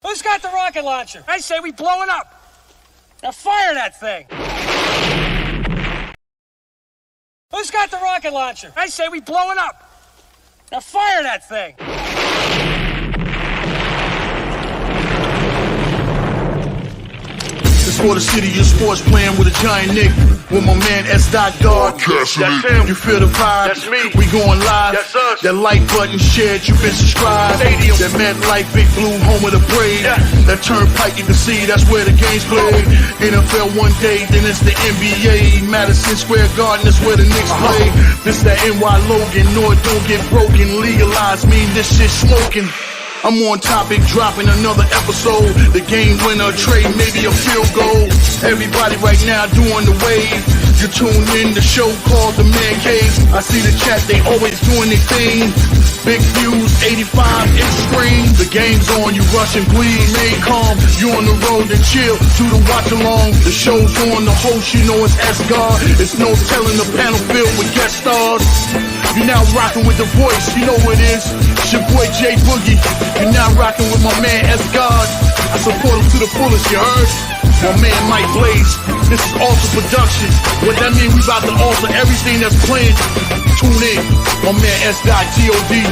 Who's got the rocket launcher? I say we blow it up. Now fire that thing. Who's got the rocket launcher? I say we blow it up. Now fire that thing. It's for the city of sports, playing with a giant Nick. With my man S. God. That's him. You feel the vibe? That's me. We going live. Yes, sir. That like button shared, you been subscribed. Stadium. That MetLife, Big Blue, home of the Braves. Yeah. That turnpike, you can see that's where the game's played. NFL one day, then it's the NBA. Madison Square Garden, that's where the Knicks play. This that NY Logan, no it don't get broken. Legalize, mean this shit smoking. I'm on topic, dropping another episode. The game winner, trade, maybe a field goal. Everybody right now doing the wave. You tune in the show called TheMan-Cave. I see the chat, they always doing their thing. Big views, 85-inch screen. The game's on, you rushing, please. Stay calm, you on the road and chill. Do the watch along. The show's on, the host, you know it's S-God. It's no telling the panel filled with guest stars. You're now rocking with the voice, you know who it is. It's your boy J Boogie. You're now rocking with my man S-God. I support him to the fullest, you heard? My man Mike Blaze. This is Alter Production. What that mean? We about to alter everything that's playing. Tune in. My man S.G.O.D.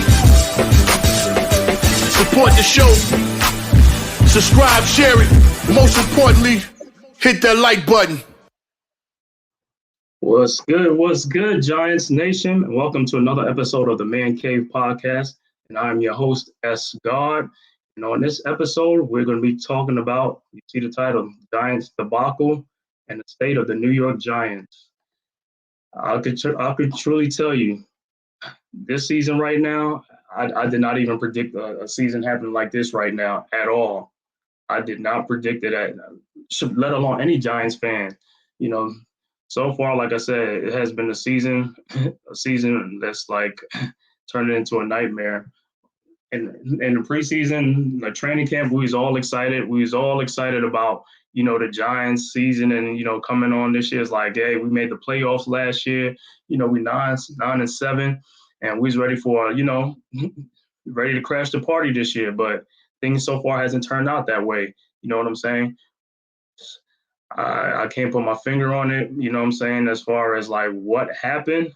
Support the show. Subscribe, share it. Most importantly, hit that like button. What's good, Giants Nation? Welcome to another episode of the Man-Cave podcast. And I'm your host, S. God. And on this episode, we're going to be talking about, you see the title, Giants Debacle and the state of the New York Giants. I could truly tell you, this season right now, I did not even predict a season happening like this right now at all. I did not predict it, let alone any Giants fan. You know, so far, like I said, it has been a season that's like turned into a nightmare. And in the preseason, the training camp, we was all excited. We was all excited about, you know, the Giants season and, you know, coming on this year. It's like, hey, we made the playoffs last year. You know, we 9-7, and we was ready for, you know, ready to crash the party this year. But things so far hasn't turned out that way. You know what I'm saying? I can't put my finger on it, you know what I'm saying, as far as like what happened,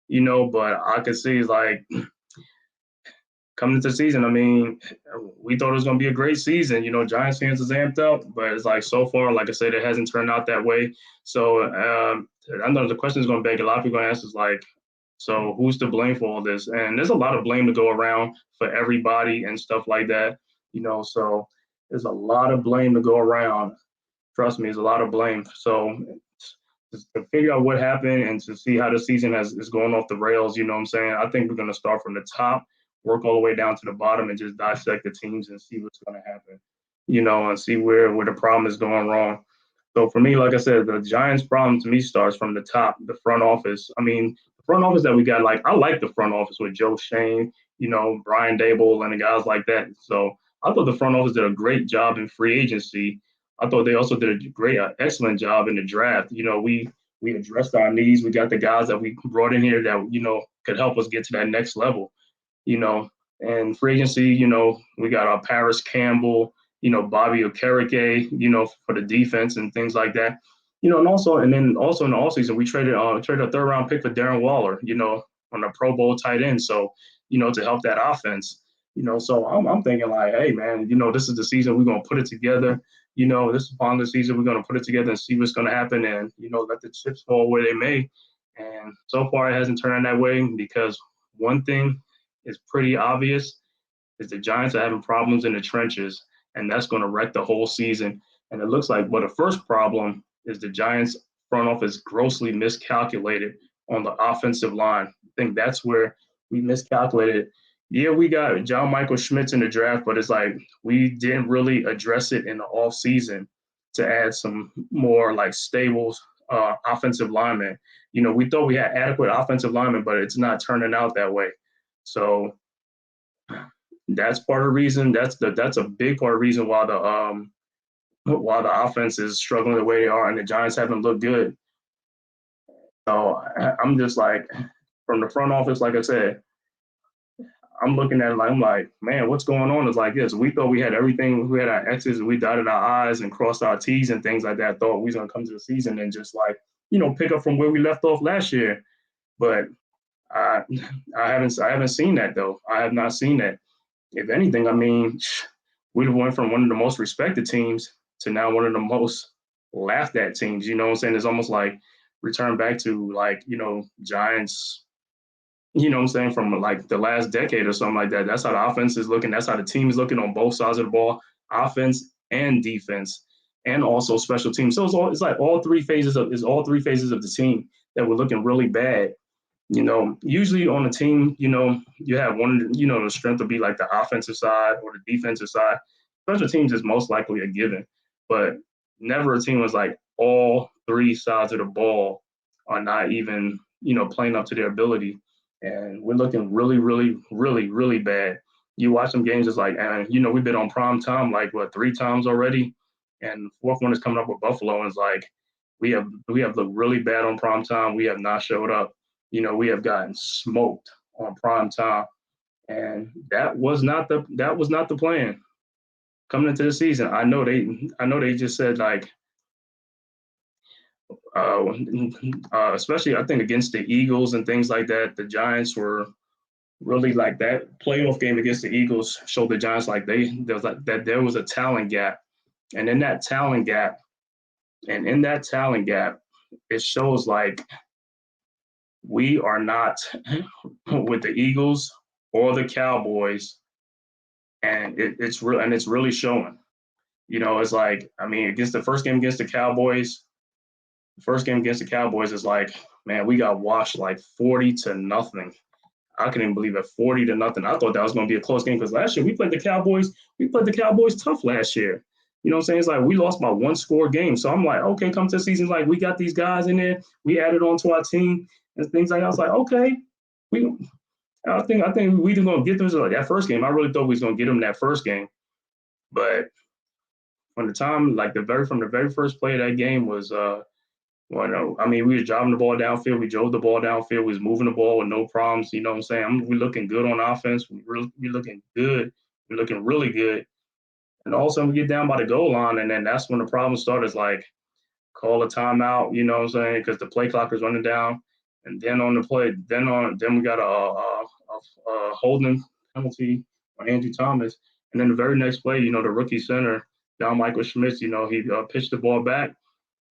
you know, but I could see like coming into the season, I mean, we thought it was going to be a great season. You know, Giants fans is amped up, but it's like so far, like I said, it hasn't turned out that way. So I know the question is going to beg a lot of people going to ask is like, so who's to blame for all this? And there's a lot of blame to go around for everybody and stuff like that, you know, so there's a lot of blame to go around. Trust me, there's a lot of blame. So to figure out what happened and to see how the season is going off the rails, you know what I'm saying? I think we're going to start from the top, work all the way down to the bottom and just dissect the teams and see what's going to happen, you know, and see where the problem is going wrong. So for me, like I said, the Giants' problem to me starts from the top, the front office. I mean, the front office that we got, like, I like the front office with Joe Shane, you know, Brian Dable and the guys like that. So I thought the front office did a great job in free agency. I thought they also did a excellent job in the draft. You know, we addressed our needs. We got the guys that we brought in here that, you know, could help us get to that next level, you know. And free agency, you know, we got our Paris Campbell, you know, Bobby Okereke, you know, for the defense and things like that. You know, and then also in the offseason, we traded a third-round pick for Darren Waller, you know, on a Pro Bowl tight end. So, you know, to help that offense, you know, so I'm thinking like, hey, man, you know, this is the season we're going to put it together. You know, this is upon the season, we're going to put it together and see what's going to happen and, you know, let the chips fall where they may. And so far it hasn't turned out that way because one thing is pretty obvious is the Giants are having problems in the trenches, and that's going to wreck the whole season. And it looks like, well, the first problem is the Giants front office grossly miscalculated on the offensive line. I think that's where we miscalculated. Yeah, we got John Michael Schmitz in the draft, but it's like we didn't really address it in the offseason to add some more like stable offensive linemen. You know, we thought we had adequate offensive linemen, but it's not turning out that way. So that's part of the reason. That's a big part of the reason why the offense is struggling the way they are, and the Giants haven't looked good. So I'm just like, from the front office, like I said, I'm looking at it like, I'm like, man, what's going on? It's like this. We thought we had everything. We had our X's and we dotted our I's and crossed our T's and things like that. Thought we was going to come to the season and just like, pick up from where we left off last year. But I, I haven't seen that though. I have not seen that. If anything, I mean, we went from one of the most respected teams to now one of the most laughed at teams. You know what I'm saying? It's almost like return back to like, Giants, what I'm saying, from like the last decade or something like that. That's how the offense is looking. That's how the team is looking on both sides of the ball, offense and defense, and also special teams. So it's like all three phases of the team that were looking really bad. Usually on a team, you have one, the strength will be like the offensive side or the defensive side. Special teams is most likely a given, but never a team was like all three sides of the ball are not even, playing up to their ability. And we're looking really, really, really, really bad. You watch some games, it's like, and we've been on prime time like what 3 times already, and the fourth one is coming up with Buffalo, and it's like we have looked really bad on prime time. We have not showed up. We have gotten smoked on prime time, and that was not the plan coming into the season. I know they just said like, especially I think against the Eagles and things like that, the Giants were really like that playoff game against the Eagles showed the Giants like there was a talent gap, and in that talent gap, it shows like we are not with the Eagles or the Cowboys, and it's really showing. It's like, I mean, against the first game against the Cowboys, is like, man, we got washed like 40-0. I couldn't even believe it, 40-0. I thought that was going to be a close game because last year we played the Cowboys. We played the Cowboys tough last year. You know what I'm saying? It's like we lost by 1-score game. So I'm like, okay, come to the season, like we got these guys in there. We added on to our team and things like that. I was like, okay, I think we just gonna get them. Like that first game, I really thought we was gonna get them that first game, but from the time, like from the very first play of that game was, I mean, we was driving the ball downfield. We drove the ball downfield. We was moving the ball with no problems. You know what I'm saying? We're looking good on offense. We're looking good. We're looking really good. And all of a sudden we get down by the goal line, and then that's when the problem started. It's like, call a timeout, you know what I'm saying? Because the play clock is running down. And then on the play, then we got a holding penalty on Andrew Thomas. And then the very next play, the rookie center, John Michael Schmitz, he pitched the ball back,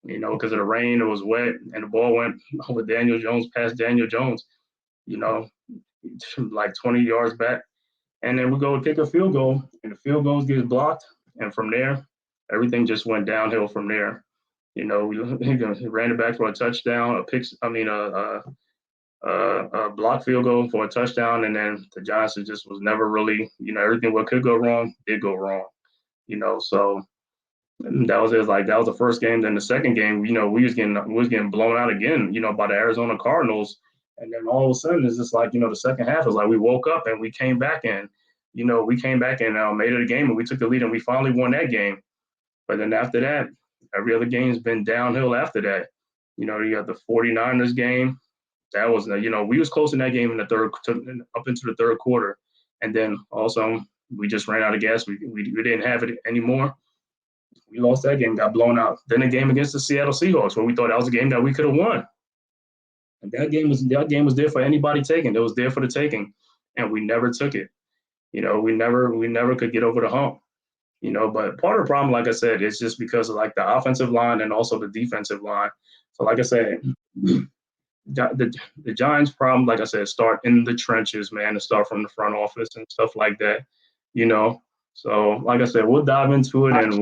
because of the rain, it was wet, and the ball went over Daniel Jones, past Daniel Jones, like 20 yards back. And then we go kick a field goal, and the field goal gets blocked. And from there, everything just went downhill from there. We ran it back for a touchdown, a block field goal for a touchdown, and then the Giants just was never really, everything what could go wrong did go wrong. So that was it. Like that was the first game. Then the second game, we was getting blown out again, by the Arizona Cardinals. And then all of a sudden, it's just like, the second half is like we woke up and we came back and, made it a game, and we took the lead and we finally won that game. But then after that, every other game's been downhill after that. You got the 49ers game. That was, we was close in that game in the third, up into the third quarter. And then also we just ran out of gas. We didn't have it anymore. We lost that game, got blown out. Then the game against the Seattle Seahawks, where we thought that was a game that we could have won. And that game was there for anybody taking. It was there for the taking, and we never took it. We never could get over the hump. But part of the problem, like I said, is just because of like the offensive line and also the defensive line. So like I said, the Giants' problem, like I said, start in the trenches, man, and start from the front office and stuff like that. So like I said, we'll dive into it, and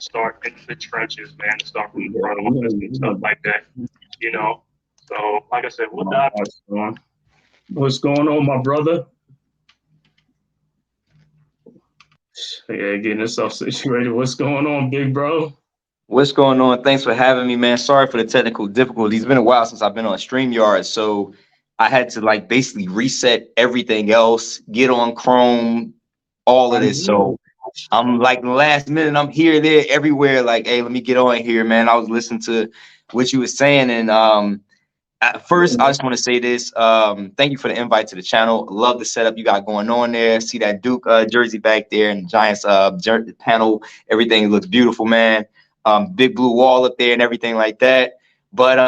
start in the trenches, man, and start from the front office and stuff like that. So like I said, we'll dive into it. What's going on, my brother? Yeah, getting yourself situated. What's going on, big bro? What's going on? Thanks for having me, man. Sorry for the technical difficulties. It's been a while since I've been on StreamYard, so I had to like basically reset everything else, get on Chrome, all of this. So I'm like the last minute, I'm here, there, everywhere. Like, hey, let me get on here, man. I was listening to what you were saying, and First, I just want to say this. Thank you for the invite to the channel. Love the setup you got going on there. See that Duke jersey back there and Giants panel. Everything looks beautiful, man. Big blue wall up there and everything like that. But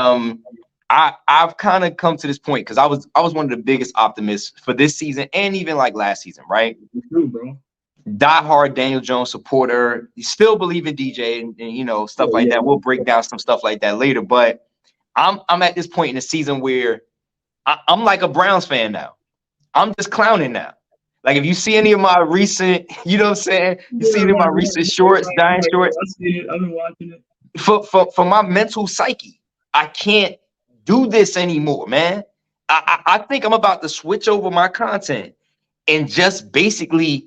I've kind of come to this point because I was one of the biggest optimists for this season and even like last season, right? True, bro. Diehard Daniel Jones supporter. You still believe in DJ and you know stuff like that. We'll break down some stuff like that later, but I'm at this point in the season where I'm like a Browns fan now. I'm just clowning now. Like if you see any of my recent, you know what I'm saying? You see any of my recent shorts, Giant shorts. I see it. I've been watching it. For my mental psyche, I can't do this anymore, man. I think I'm about to switch over my content and just basically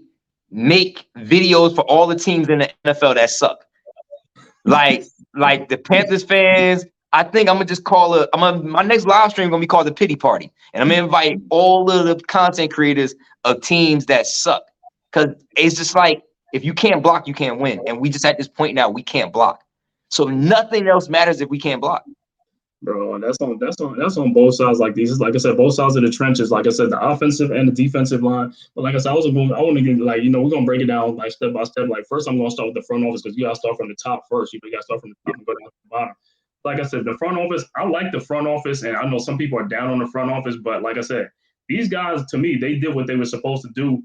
make videos for all the teams in the NFL that suck. Like the Panthers fans. I think I'm gonna just call my next live stream gonna be called the pity party, and I'm gonna invite all of the content creators of teams that suck, because it's just like if you can't block, you can't win, and we just at this point now we can't block, so nothing else matters if we can't block. Bro, that's on both sides. Like these, like I said, both sides of the trenches. Like I said, the offensive and the defensive line. But like I said, I want to get like we're gonna break it down like step by step. Like first, I'm gonna start with the front office because you gotta start from the top first. You gotta start from the top and go down to the bottom. Like I said, the front office, I like the front office, and I know some people are down on the front office, but like I said, these guys, to me, they did what they were supposed to do.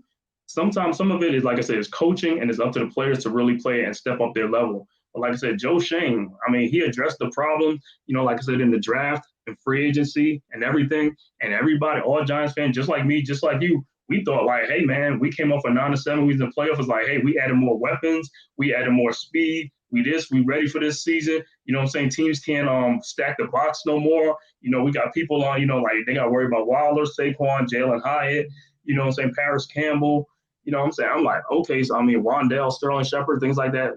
Sometimes some of it is, like I said, is coaching, and it's up to the players to really play and step up their level. But like I said, Joe Schoen, I mean, he addressed the problem, like I said, in the draft and free agency and everything, and everybody, all Giants fans, just like me, just like you, we thought like, hey, man, we came off a 9-7, we was in the playoffs, was like, hey, we added more weapons, we added more speed, we ready for this season. You know what I'm saying? Teams can't stack the box no more. We got people on, like they got to worry about Wilder, Saquon, Jalen Hyatt, you know what I'm saying, Paris Campbell. You know what I'm saying? I'm like, okay, so I mean, Rondell, Sterling Shepard, things like that,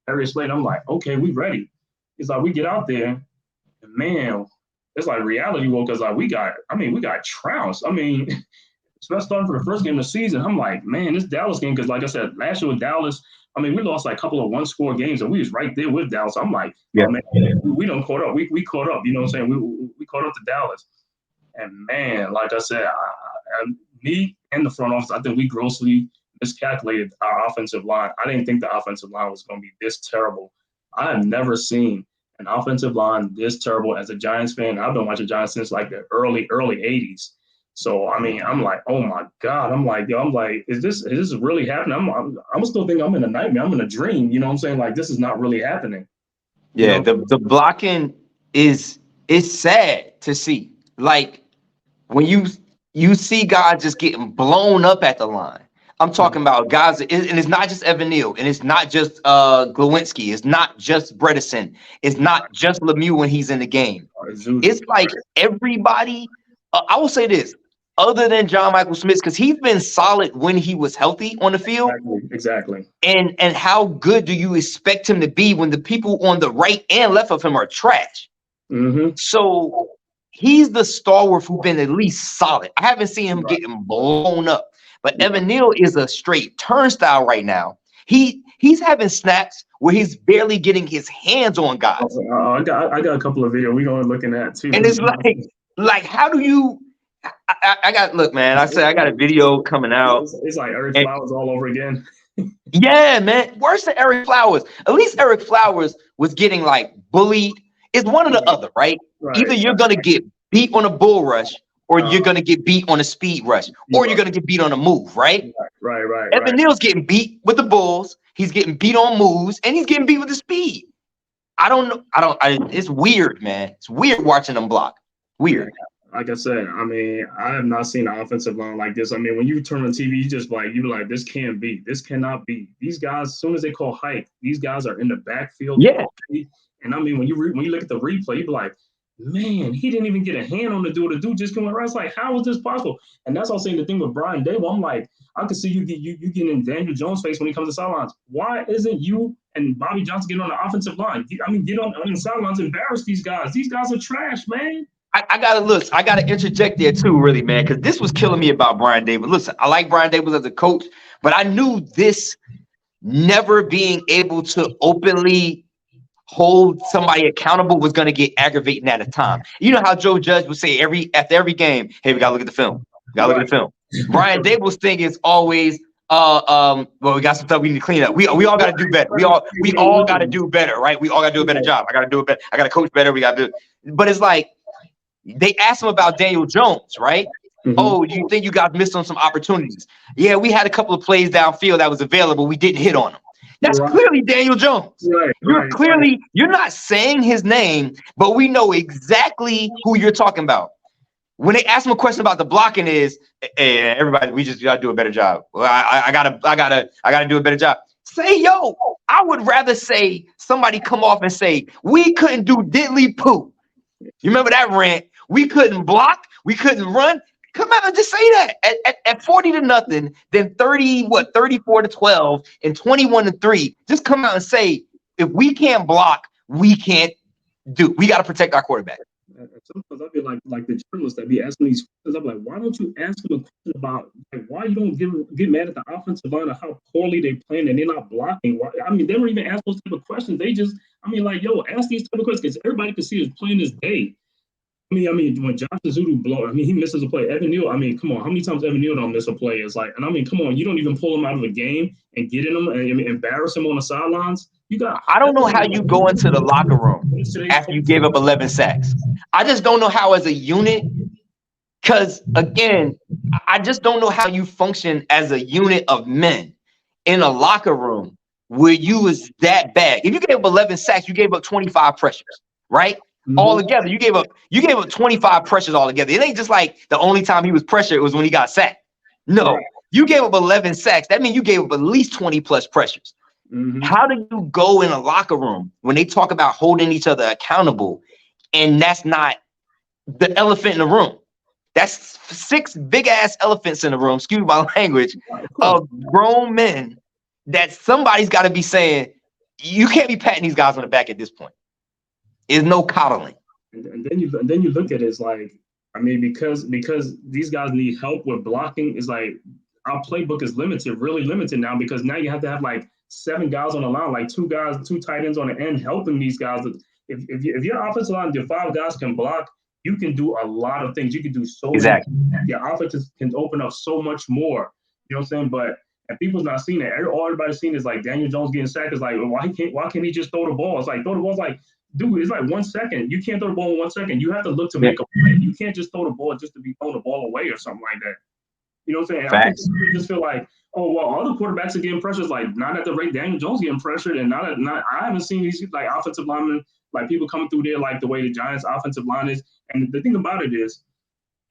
Harry Slade. I'm like, okay, we ready. It's like we get out there, and man, it's like reality woke because like we got trounced. I mean, especially starting for the first game of the season, I'm like, man, this Dallas game, because like I said, last year with Dallas, I mean, we lost like a couple of one-score games, and we was right there with Dallas. I'm like, yeah, oh, man, we don't caught up. We caught up. You know what I'm saying? We caught up to Dallas. And man, like I said, me and the front office, I think we grossly miscalculated our offensive line. I didn't think the offensive line was going to be this terrible. I have never seen an offensive line this terrible as a Giants fan. I've been watching Giants since like the early 80s. So, I mean, I'm like, oh my God. I'm like, is this really happening? I'm still thinking I'm in a nightmare. I'm in a dream. You know what I'm saying? Like, this is not really happening. Yeah, the blocking is sad to see. Like when you see guys just getting blown up at the line. I'm talking about guys, and it's not just Evan Neal, and it's not just Glowinski, it's not just Bredesen, it's not just Lemieux when he's in the game. It's like everybody. I will say this, other than John Michael Smith, because he's been solid when he was healthy on the field. Exactly. And how good do you expect him to be when the people on the right and left of him are trash? Mm-hmm. So he's the stalwart who's been at least solid. I haven't seen him getting blown up. But Evan Neal is a straight turnstile right now. He's having snaps where he's barely getting his hands on guys. I got a couple of videos we're going to look at too. And it's like how do you? I got look, man. I said I got a video coming out. It's like Eric Flowers all over again. Yeah, man. Worse than Eric Flowers. At least Eric Flowers was getting like bullied. It's one or the other, right? Either you're gonna get beat on a bull rush, or you're going to get beat on a speed rush, or you're going to get beat on a move, right? Right. Evan Neal's getting beat with the bulls. He's getting beat on moves, and he's getting beat with the speed. I don't know. It's weird, man. It's weird watching them block. Weird. Like I said, I mean, I have not seen an offensive line like this. I mean, when you turn on TV, you're like, this can't be. This cannot be. These guys, as soon as they call hike, these guys are in the backfield. Yeah. And I mean, when you look at the replay, you be like, man, he didn't even get a hand on the dude. The dude just came around. It's like, how is this possible? And that's also the thing with Brian Dable. I'm like, I can see you getting in Daniel Jones' face when he comes to sidelines. Why isn't you and Bobby Johnson getting on the offensive line? I mean, get on the sidelines, embarrass these guys. These guys are trash, man. I gotta interject there too, really, man, because this was killing me about Brian Dable. Listen, I like Brian Dable as a coach, but I knew this never being able to openly hold somebody accountable was going to get aggravating at a time. You know how Joe Judge would say after every game, hey, we got to look at the film. We got to look at the film. Brian Dable's thing is always, well, we got some stuff we need to clean up. We all got to do better. We all got to do better, right? We all got to do a better job. I got to do it better. I got to coach better. We got to do it. But it's like, they asked him about Daniel Jones, right? Oh, you think you guys missed on some opportunities? Yeah, we had a couple of plays downfield that was available. We didn't hit on them. That's clearly Daniel Jones. You're not saying his name, but we know exactly who you're talking about. When they ask him a question about the blocking, is hey, everybody, we just gotta do a better job. Well, I gotta do a better job. Say, yo, I would rather say somebody come off and say we couldn't do diddly poo. You remember that rant? We couldn't block, we couldn't run. Come out and just say that at 40-0, then 34-12 and 21-3. Just come out and say, if we can't block, we can't do. We got to protect our quarterback. Sometimes I feel like the journalists that be asking these questions, I'm like, why don't you ask them a question about like why you don't get mad at the offensive line of how poorly they playing and they're not blocking? Why, I mean, they don't even ask those type of questions. They just, I mean, like, yo, ask these type of questions because everybody can see is playing this day. I mean, when Josh Zudu he misses a play. Evan Neal, I mean, come on, how many times Evan Neal don't miss a play? It's like, and I mean, come on, you don't even pull him out of a game and get in him and embarrass him on the sidelines. I don't know how you go into the locker room after you gave up 11 sacks. I just don't know how as a unit, because again, I just don't know how you function as a unit of men in a locker room where you was that bad. If you gave up 11 sacks, you gave up 25 pressures, right? All together, you gave up 25 pressures all together. It ain't just like the only time he was pressured was when he got sacked. No, you gave up 11 sacks. That means you gave up at least 20 plus pressures. How do you go in a locker room when they talk about holding each other accountable, and that's not the elephant in the room? That's 6 big ass elephants in the room, excuse my language, of grown men that somebody's got to be saying, you can't be patting these guys on the back at this point. Is no coddling. And then you look at it, it's like, I mean, because these guys need help with blocking, it's like our playbook is really limited now, because now you have to have like 7 guys on the line, like 2 tight ends on the end helping these guys. If your offensive line, your 5 guys can block, you can do a lot of things. You can do so exactly. Your offense can open up so much more. You know what I'm saying? But and people's not seeing it. All everybody's seeing is like Daniel Jones getting sacked. Is like, why can't he just throw the ball? It's like throw the ball's like, dude, it's like 1 second. You can't throw the ball in 1 second. You have to look to make a play. You can't just throw the ball just to be throwing the ball away or something like that. You know what I'm saying? Facts. I think people just feel like, oh, well, other quarterbacks are getting pressures, like not at the rate Daniel Jones getting pressured, and I haven't seen these like offensive linemen, like people coming through there like the way the Giants' offensive line is. And the thing about it is,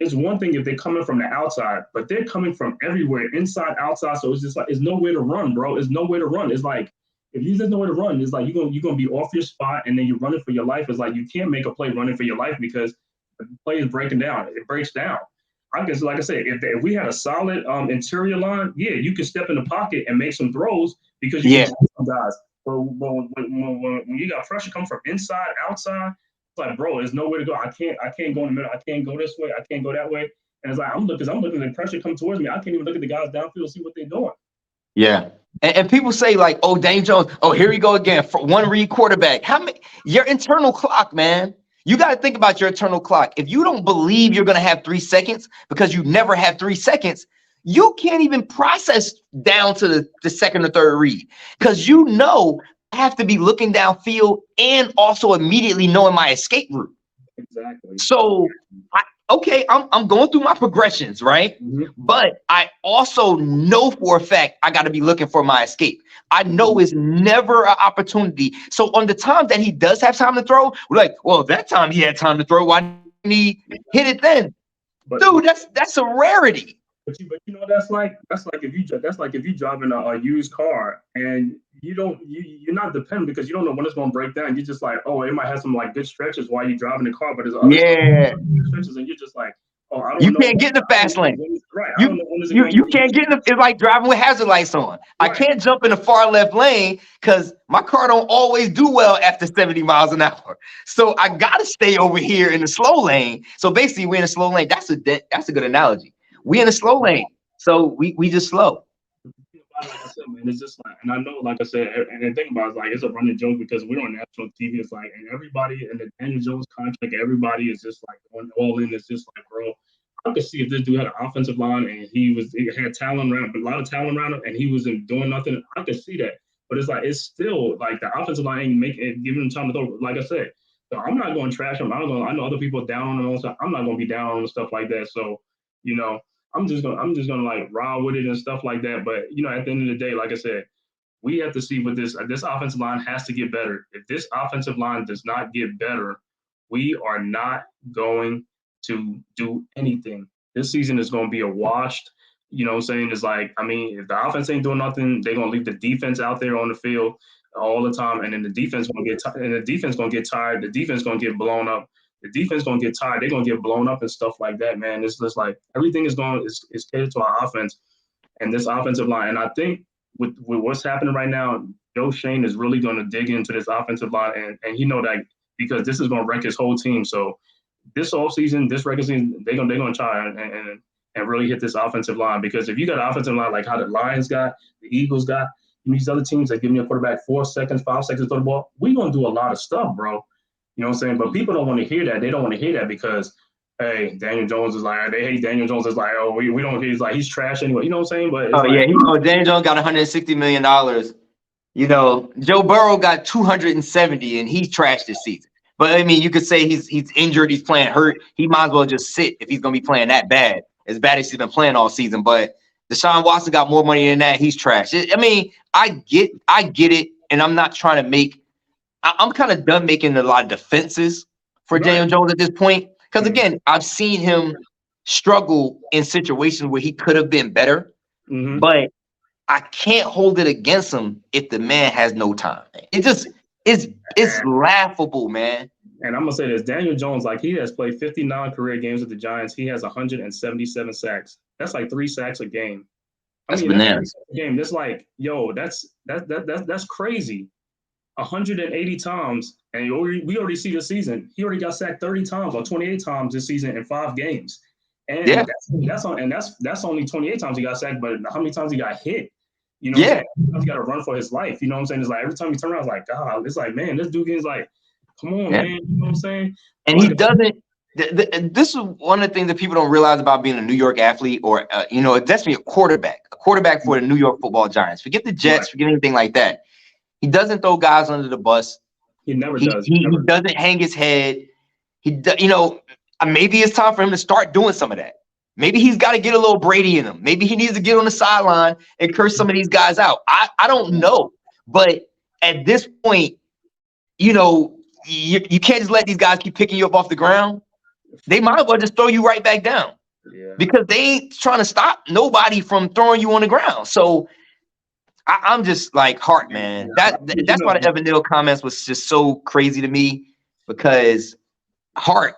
it's one thing if they're coming from the outside, but they're coming from everywhere, inside, outside. So it's just like it's nowhere to run, bro. It's nowhere to run. It's like if you just nowhere to run, it's like you're gonna be off your spot, and then you're running for your life. It's like you can't make a play running for your life because the play is breaking down. It breaks down. I guess, like I said, if we had a solid interior line, yeah, you can step in the pocket and make some throws because you can see some guys. But when you got pressure coming from inside, outside, it's like, bro, there's nowhere to go. I can't go in the middle. I can't go this way. I can't go that way. And it's like I'm looking at the pressure come towards me. I can't even look at the guys downfield and see what they're doing. Yeah. And people say like, oh, Daniel Jones, oh, here we go again. For one read quarterback. How many? Your internal clock, man. You got to think about your internal clock. If you don't believe you're going to have 3 seconds because you never have 3 seconds, you can't even process down to the second or third read because you know I have to be looking downfield and also immediately knowing my escape route. Exactly. So, I'm going through my progressions, right? Mm-hmm. But I also know for a fact I got to be looking for my escape. I know it's never an opportunity. So on the times that he does have time to throw, we're like, well, that time he had time to throw. Why didn't he hit it then? But, dude, that's a rarity. But you know that's like if you driving a used car and you're not dependent because you don't know when it's going to break down. You're just like, oh, it might have some like good stretches while you're driving the car, but there's other stretches and you're just like, oh, I don't know. You can't get in the fast lane. Right. You can't get in the, it's like driving with hazard lights on. Right. I can't jump in the far left lane because my car don't always do well after 70 miles an hour. So I gotta stay over here in the slow lane. So basically we're in a slow lane. That's a good analogy. We in a slow lane. So we just slow. Like I said, man, it's just like, and I know, like I said, and the thing about it is like it's a running joke because we're on national TV. It's like, and everybody in the Daniel Jones contract, everybody is just like going all in. It's just like, bro, I could see if this dude had an offensive line and he had talent around, a lot of talent around him, and he wasn't doing nothing. I could see that, but it's like it's still like the offensive line ain't making giving him time to throw. Like I said, so I'm not going to trash him. I know other people down on him, so I'm not going to be down on him and stuff like that. So you know. I'm just gonna like ride with it and stuff like that. But at the end of the day, like I said, we have to see what this offensive line has to get better. If this offensive line does not get better, we are not going to do anything. This season is going to be a washed. You know what I'm saying? It's like, I mean, if the offense ain't doing nothing, they're gonna leave the defense out there on the field all the time, and then the defense gonna get and the defense gonna get tired. The defense gonna get blown up. The defense gonna get tired. They're gonna get blown up and stuff like that, man. It's just like everything is catered to our offense and this offensive line. And I think with what's happening right now, Joe Shane is really gonna dig into this offensive line, and he know that because this is gonna wreck his whole team. So this offseason, this regular season, they're gonna try and really hit this offensive line, because if you got an offensive line like how the Lions got, the Eagles got, these other teams that give you a quarterback 4 seconds, 5 seconds to throw the ball, we're gonna do a lot of stuff, bro. You know what I'm saying? But people don't want to hear that. They don't want to hear that because, hey, Daniel Jones is like, they hate Daniel Jones. Is like, oh, we don't. He's like, he's trash anyway. You know what I'm saying? But it's Daniel Jones got $160 million. Joe Burrow got 270, and he's trashed this season. But I mean, you could say he's injured, he's playing hurt. He might as well just sit if he's gonna be playing that bad as he's been playing all season. But Deshaun Watson got more money than that. He's trash. I mean, I get it, and I'm not trying to make. I'm kind of done making a lot of defenses for Daniel Jones at this point. Because, again, I've seen him struggle in situations where he could have been better. Mm-hmm. But I can't hold it against him if the man has no time. It's laughable, man. And I'm going to say this. Daniel Jones, like, he has played 59 career games with the Giants. He has 177 sacks. That's like 3 sacks a game. That's bananas. That's like, yo, that's crazy. 180 times, and we already see this season. He already got sacked 30 times or 28 times this season in 5 games. And that's only 28 times he got sacked, but how many times he got hit? He got to run for his life. You know what I'm saying? It's like every time he turns around, it's like, God, it's like, man, this dude is like, come on, man. You know what I'm saying? And he doesn't. This is one of the things that people don't realize about being a New York athlete, or that's me, a quarterback for the New York Football Giants. Forget the Jets, forget anything like that. He doesn't throw guys under the bus. He never does. He doesn't hang his head. Maybe it's time for him to start doing some of that. Maybe he's got to get a little Brady in him. Maybe he needs to get on the sideline and curse some of these guys out. I don't know. But at this point, you can't just let these guys keep picking you up off the ground. They might as well just throw you right back down. Yeah. Because they ain't trying to stop nobody from throwing you on the ground. So I'm just like, Hart, man. That's why the Evan Neal comments was just so crazy to me, because Hart,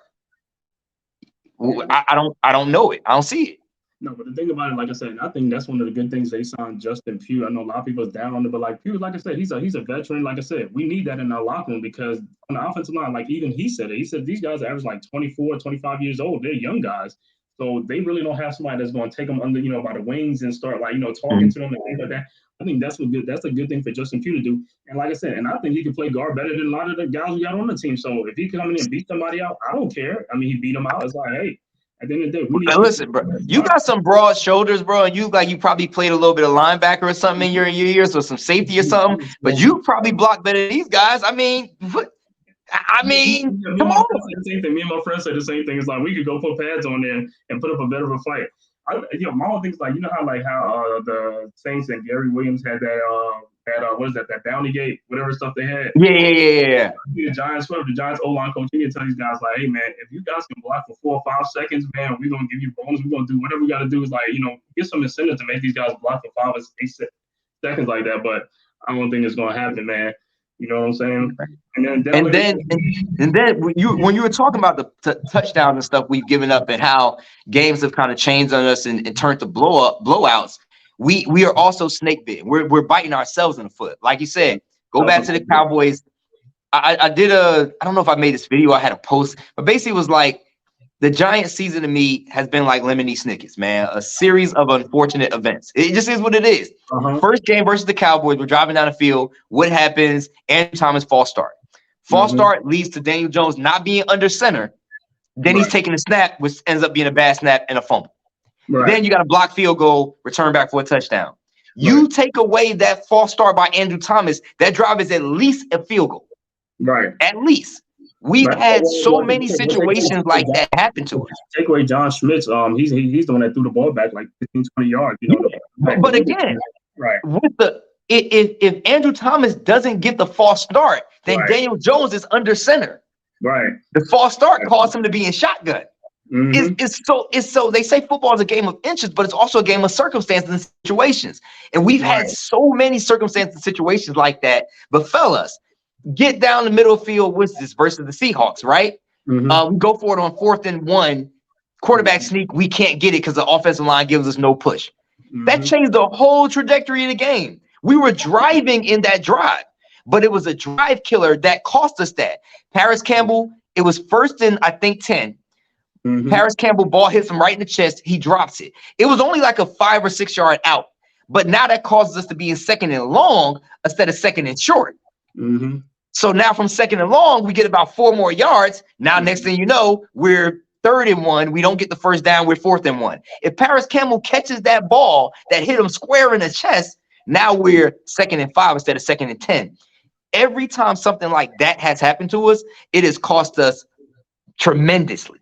I don't know it. I don't see it. No, but the thing about it, like I said, I think that's one of the good things they signed Justin Pugh. I know a lot of people is down on it, but like Pugh, like I said, he's a veteran. Like I said, we need that in our locker room, because on the offensive line, like even he said it. He said these guys average like 24, 25 years old. They're young guys. So they really don't have somebody that's going to take them under, by the wings and start talking to them and things like that. I think that's a good thing for Justin Pugh to do. And like I said, and I think he can play guard better than a lot of the guys we got on the team. So if he come in and beat somebody out, I don't care. I mean, he beat them out. It's like, hey, at the end of the day, listen, bro, you got some broad shoulders, bro, and you probably played a little bit of linebacker or something in your years, or some safety or something. But you probably block better than these guys. I mean, come on. Me and my friends say the same thing. It's like we could go put pads on there and put up a better of a fight. My whole thing's like, how the Saints and Gary Williams had that bounty gate, whatever stuff they had. Yeah. The Giants O-line coach, he can tell these guys like, hey man, if you guys can block for 4 or 5 seconds, man, we're gonna give you bonus. We're gonna do whatever we gotta do. Is like, get some incentive to make these guys block for 5 or 8 seconds like that. But I don't think it's gonna happen, man. You know what I'm saying? And then when you were talking about the touchdown and stuff we've given up, and how games have kind of changed on us and turned to blowouts, we are also snake bitten. We're biting ourselves in the foot. Like you said, go back to the Cowboys. I don't know if I made this video. I had a post, but basically it was like, the Giants season to me has been like Lemony Snicket's, man. A series of unfortunate events. It just is what it is. First game versus the Cowboys, we're driving down the field. What happens? Andrew Thomas false start. False start leads to Daniel Jones not being under center. Then he's taking a snap, which ends up being a bad snap and a fumble. Then you got a blocked field goal, return back for a touchdown. You take away that false start by Andrew Thomas, that drive is at least a field goal. Right. At least. We've had so many situations like that happen to us. Take away John Schmitz. He's the one that threw the ball back like 15, 20 yards. You know, but again, with the if Andrew Thomas doesn't get the false start, then Daniel Jones is under center. Right. The false start caused him to be in shotgun. It's so they say football is a game of inches, but it's also a game of circumstances and situations. And we've had so many circumstances and situations like that. But fellas, get down the middle field with this versus the Seahawks, right? We go for it on 4th and 1, quarterback sneak. We can't get it because the offensive line gives us no push. That changed the whole trajectory of the game. We were driving in that drive, but it was a drive killer that cost us that. Paris Campbell, it was 1st and I think 10. Paris Campbell ball hits him right in the chest. He drops it. It was only like a 5 or 6 yard out, but now that causes us to be in 2nd and long instead of 2nd and short. So now from 2nd and long, we get about 4 more yards. Now, next thing you know, we're 3rd and 1. We don't get the first down. We're 4th and 1. If Paris Campbell catches that ball that hit him square in the chest, now we're 2nd and 5 instead of 2nd and 10. Every time something like that has happened to us, it has cost us tremendously.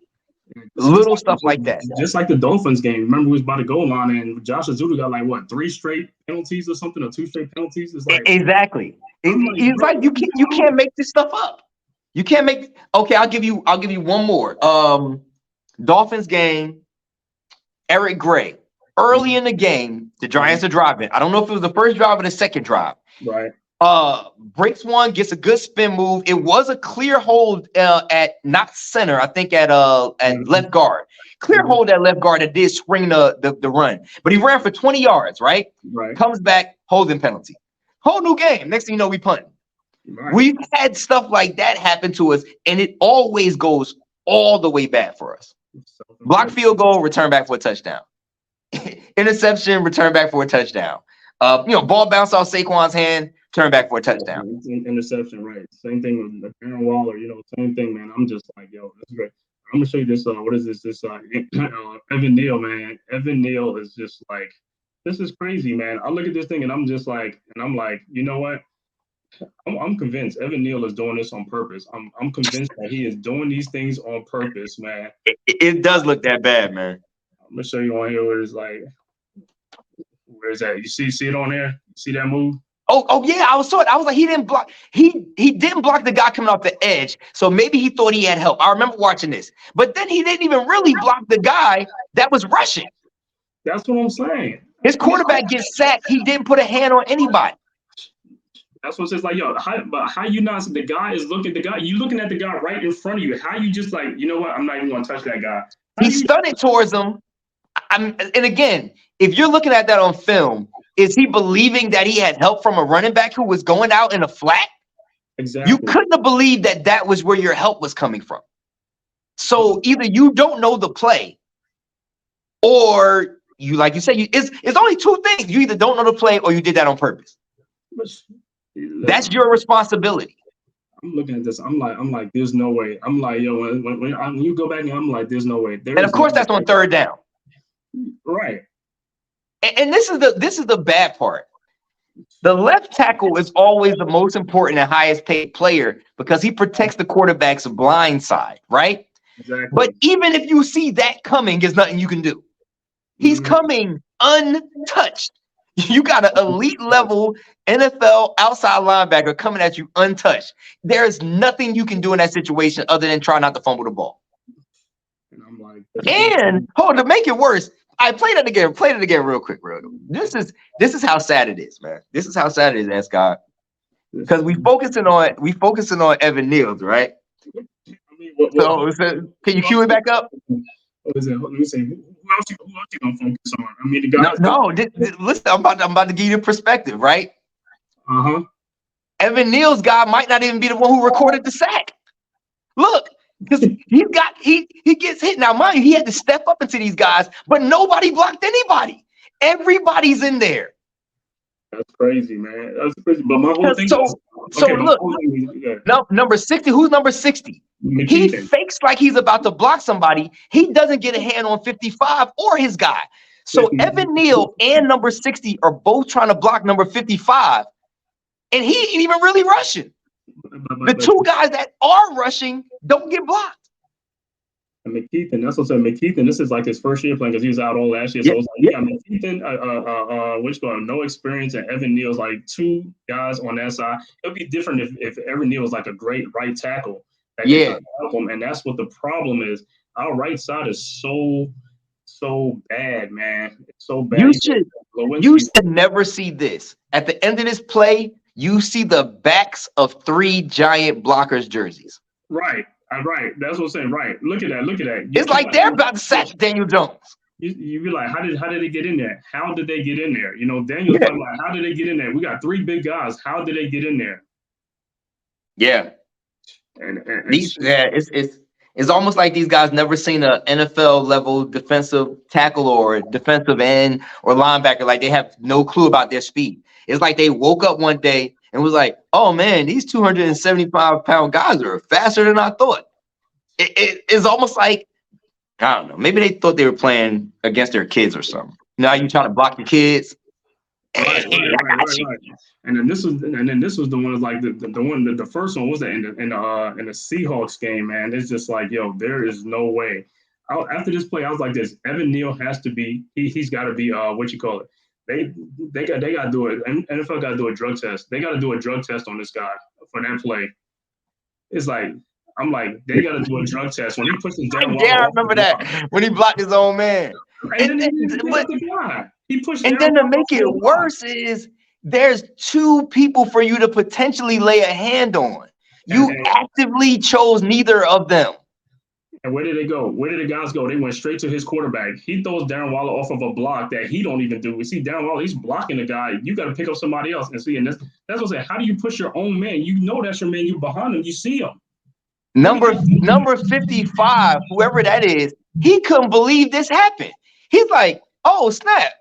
Little stuff like that. Just like the Dolphins game. Remember, we was by the goal line, and Josh Azuda got like what 3 straight penalties or something, or 2 straight penalties. It's like exactly. It's like you can't make this stuff up. You can't make. Okay, I'll give you one more. Dolphins game. Eric Gray. Early in the game, the Giants are driving. I don't know if it was the first drive or the second drive. Right. Breaks one, gets a good spin move. It was a clear hold at not center, I think at left guard. Clear hold at left guard that did spring the run. But he ran for 20 yards, right? Comes back, holding penalty. Whole new game. Next thing you know, we punt. We've had stuff like that happen to us, and it always goes all the way bad for us. Block field goal, return back for a touchdown. Interception, return back for a touchdown. Ball bounce off Saquon's hand, turn back for a touchdown. Interception, right? Same thing with Aaron Waller. Same thing, man. I'm just like, yo, that's great. I'm gonna show you this. What is this? This Evan Neal, man. Evan Neal is just like, this is crazy, man. I look at this thing and I'm like, you know what? I'm convinced Evan Neal is doing this on purpose. I'm convinced that he is doing these things on purpose, man. It does look that bad, man. I'm gonna show you on here where it's like, where is that? You see it on there? You see that move? Oh yeah, I was like, he didn't block. He didn't block the guy coming off the edge. So maybe he thought he had help. I remember watching this, but then he didn't even really block the guy that was rushing. That's what I'm saying. His quarterback gets sacked. He didn't put a hand on anybody. That's what it's like, yo. How you not? The guy is looking. You looking at the guy right in front of you. How you just like, you know what? I'm not even gonna touch that guy. He stunted towards him. And again, if you're looking at that on film, is he believing that he had help from a running back who was going out in a flat? Exactly. You couldn't have believed that was where your help was coming from. So either you don't know the play, or you, like you said, it's only 2 things. You either don't know the play or you did that on purpose. That's your responsibility. I'm looking at this. I'm like, there's no way. I'm like, yo, when you go back and I'm like, there's no way. And of course, that's on 3rd down. Right. And this is the bad part. The left tackle is always the most important and highest paid player because he protects the quarterback's blind side, right? Exactly. But even if you see that coming, there's nothing you can do. He's coming untouched. You got an elite level NFL outside linebacker coming at you untouched. There's nothing you can do in that situation other than try not to fumble the ball. And I'm like, to make it worse, I played it again real quick, bro. This is how sad it is, man. This is how sad it is, Scott. Because we focusing on Evan Neal, right? I mean, can you cue it back up? What is it? Let me see. Who else you gonna focus on? I mean, the guy. Listen, I'm about to give you perspective, right? Uh-huh. Evan Neal's guy might not even be the one who recorded the sack. Look, Because he gets hit. Now, mind you, he had to step up into these guys, but nobody blocked anybody. Everybody's in there. That's crazy, man. That's crazy. But my whole thing So is okay. But my look, whole thing is, yeah, no, number 60. Who's number 60? He McKeithen. fakes like he's about to block somebody. He doesn't get a hand on 55 or his guy. So Evan Neal and number 60 are both trying to block number 55, and he ain't even really rushing. The two guys that are rushing don't get blocked. And McKeithen, that's what I said. McKeithen, this is like his first year playing because he was out all last year. So it was like, yeah, McKeithen, which one? No experience, and Evan Neal's like two guys on that side. It would be different if Evan Neal was like a great right tackle that can kind of help him. And that's what the problem is. Our right side is so bad, man. It's so bad. You should never see this. At the end of this play, you see the backs of 3 Giant blockers jerseys. Right. Right. That's what I'm saying. Right. Look at that. It's like they're about to sack Daniel Jones. You be like, how did they get in there? How did they get in there? You know, Daniel's talking about how did they get in there? We got 3 big guys. How did they get in there? Yeah. It's almost like these guys never seen an NFL level defensive tackle or defensive end or linebacker. Like they have no clue about their speed. It's like they woke up one day and was like, oh man, these 275-pound guys are faster than I thought. It's almost like, I don't know, maybe they thought they were playing against their kids or something. Now you trying to block your kids. Right. And then this was the one like the first one was that in the Seahawks game, man. It's just like, yo, there is no way. After this play, I was like this. Evan Neal has to be. He's got to be. What you call it? They got to do it. NFL got to do a drug test. They got to do a drug test on this guy for that play. It's like, I'm like, they got to do a drug test when he pushed his down. Yeah, I remember that when he blocked his own man. And then he pushed. And then to make it worse is there's 2 people for you to potentially lay a hand on. You actively chose neither of them. And where did they go? Where did the guys go? They went straight to his quarterback. He throws Darren Waller off of a block that he don't even do. We see Darren Waller, he's blocking the guy. You got to pick up somebody else. And see, and that's what I'm saying. How do you push your own man? You know that's your man. You behind him. You see him. Number 55, whoever that is, he couldn't believe this happened. He's like, oh, snap.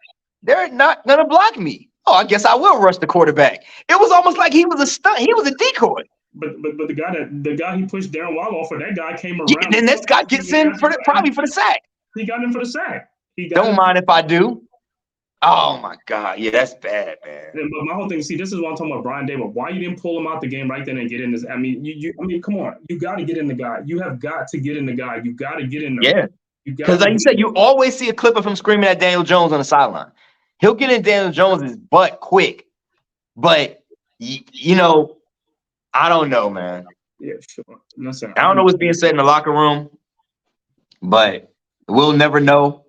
They're not going to block me. Oh, I guess I will rush the quarterback. It was almost like he was a stunt. He was a decoy. But the guy he pushed Darren Waller off of, that guy came around. Yeah, and this guy gets in probably for the sack. He got in for the sack. Don't mind if I do. Oh my God, yeah, that's bad, man. But my whole thing, see, this is what I'm talking about, Brian Daboll. Why you didn't pull him out the game right then and get in this? I mean, come on, you got to get in the guy. You have got to get in the guy. You got to get in there. Yeah, because like you said, you always see a clip of him screaming at Daniel Jones on the sideline. He'll get in Daniel Jones's butt quick, but you know, I don't know, man. Yeah, sure. Listen, I don't know what's being said in the locker room, but we'll never know.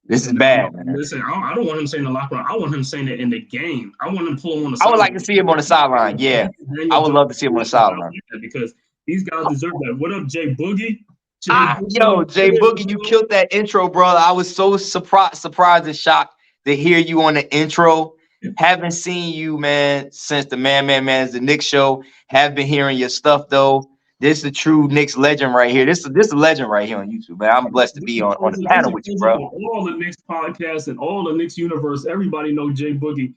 This is bad, man. Listen, I don't want him saying the locker room. I want him saying it in the game. I want him to pull him on the sideline. I would like to see him on the sideline. Yeah, I would love to see him on the sideline. Because these guys deserve that. What up, Jay Boogie? Jay Boogie, you killed that intro, brother. I was so surprised and shocked to hear you on the intro. Haven't seen you, man, since the Man, the Knicks show. Have been hearing your stuff, though. This is a true Knicks legend right here. This is a legend right here on YouTube, man. I'm blessed to be on the panel with you, bro. All the Knicks podcasts and all the Knicks universe, everybody know Jay Boogie.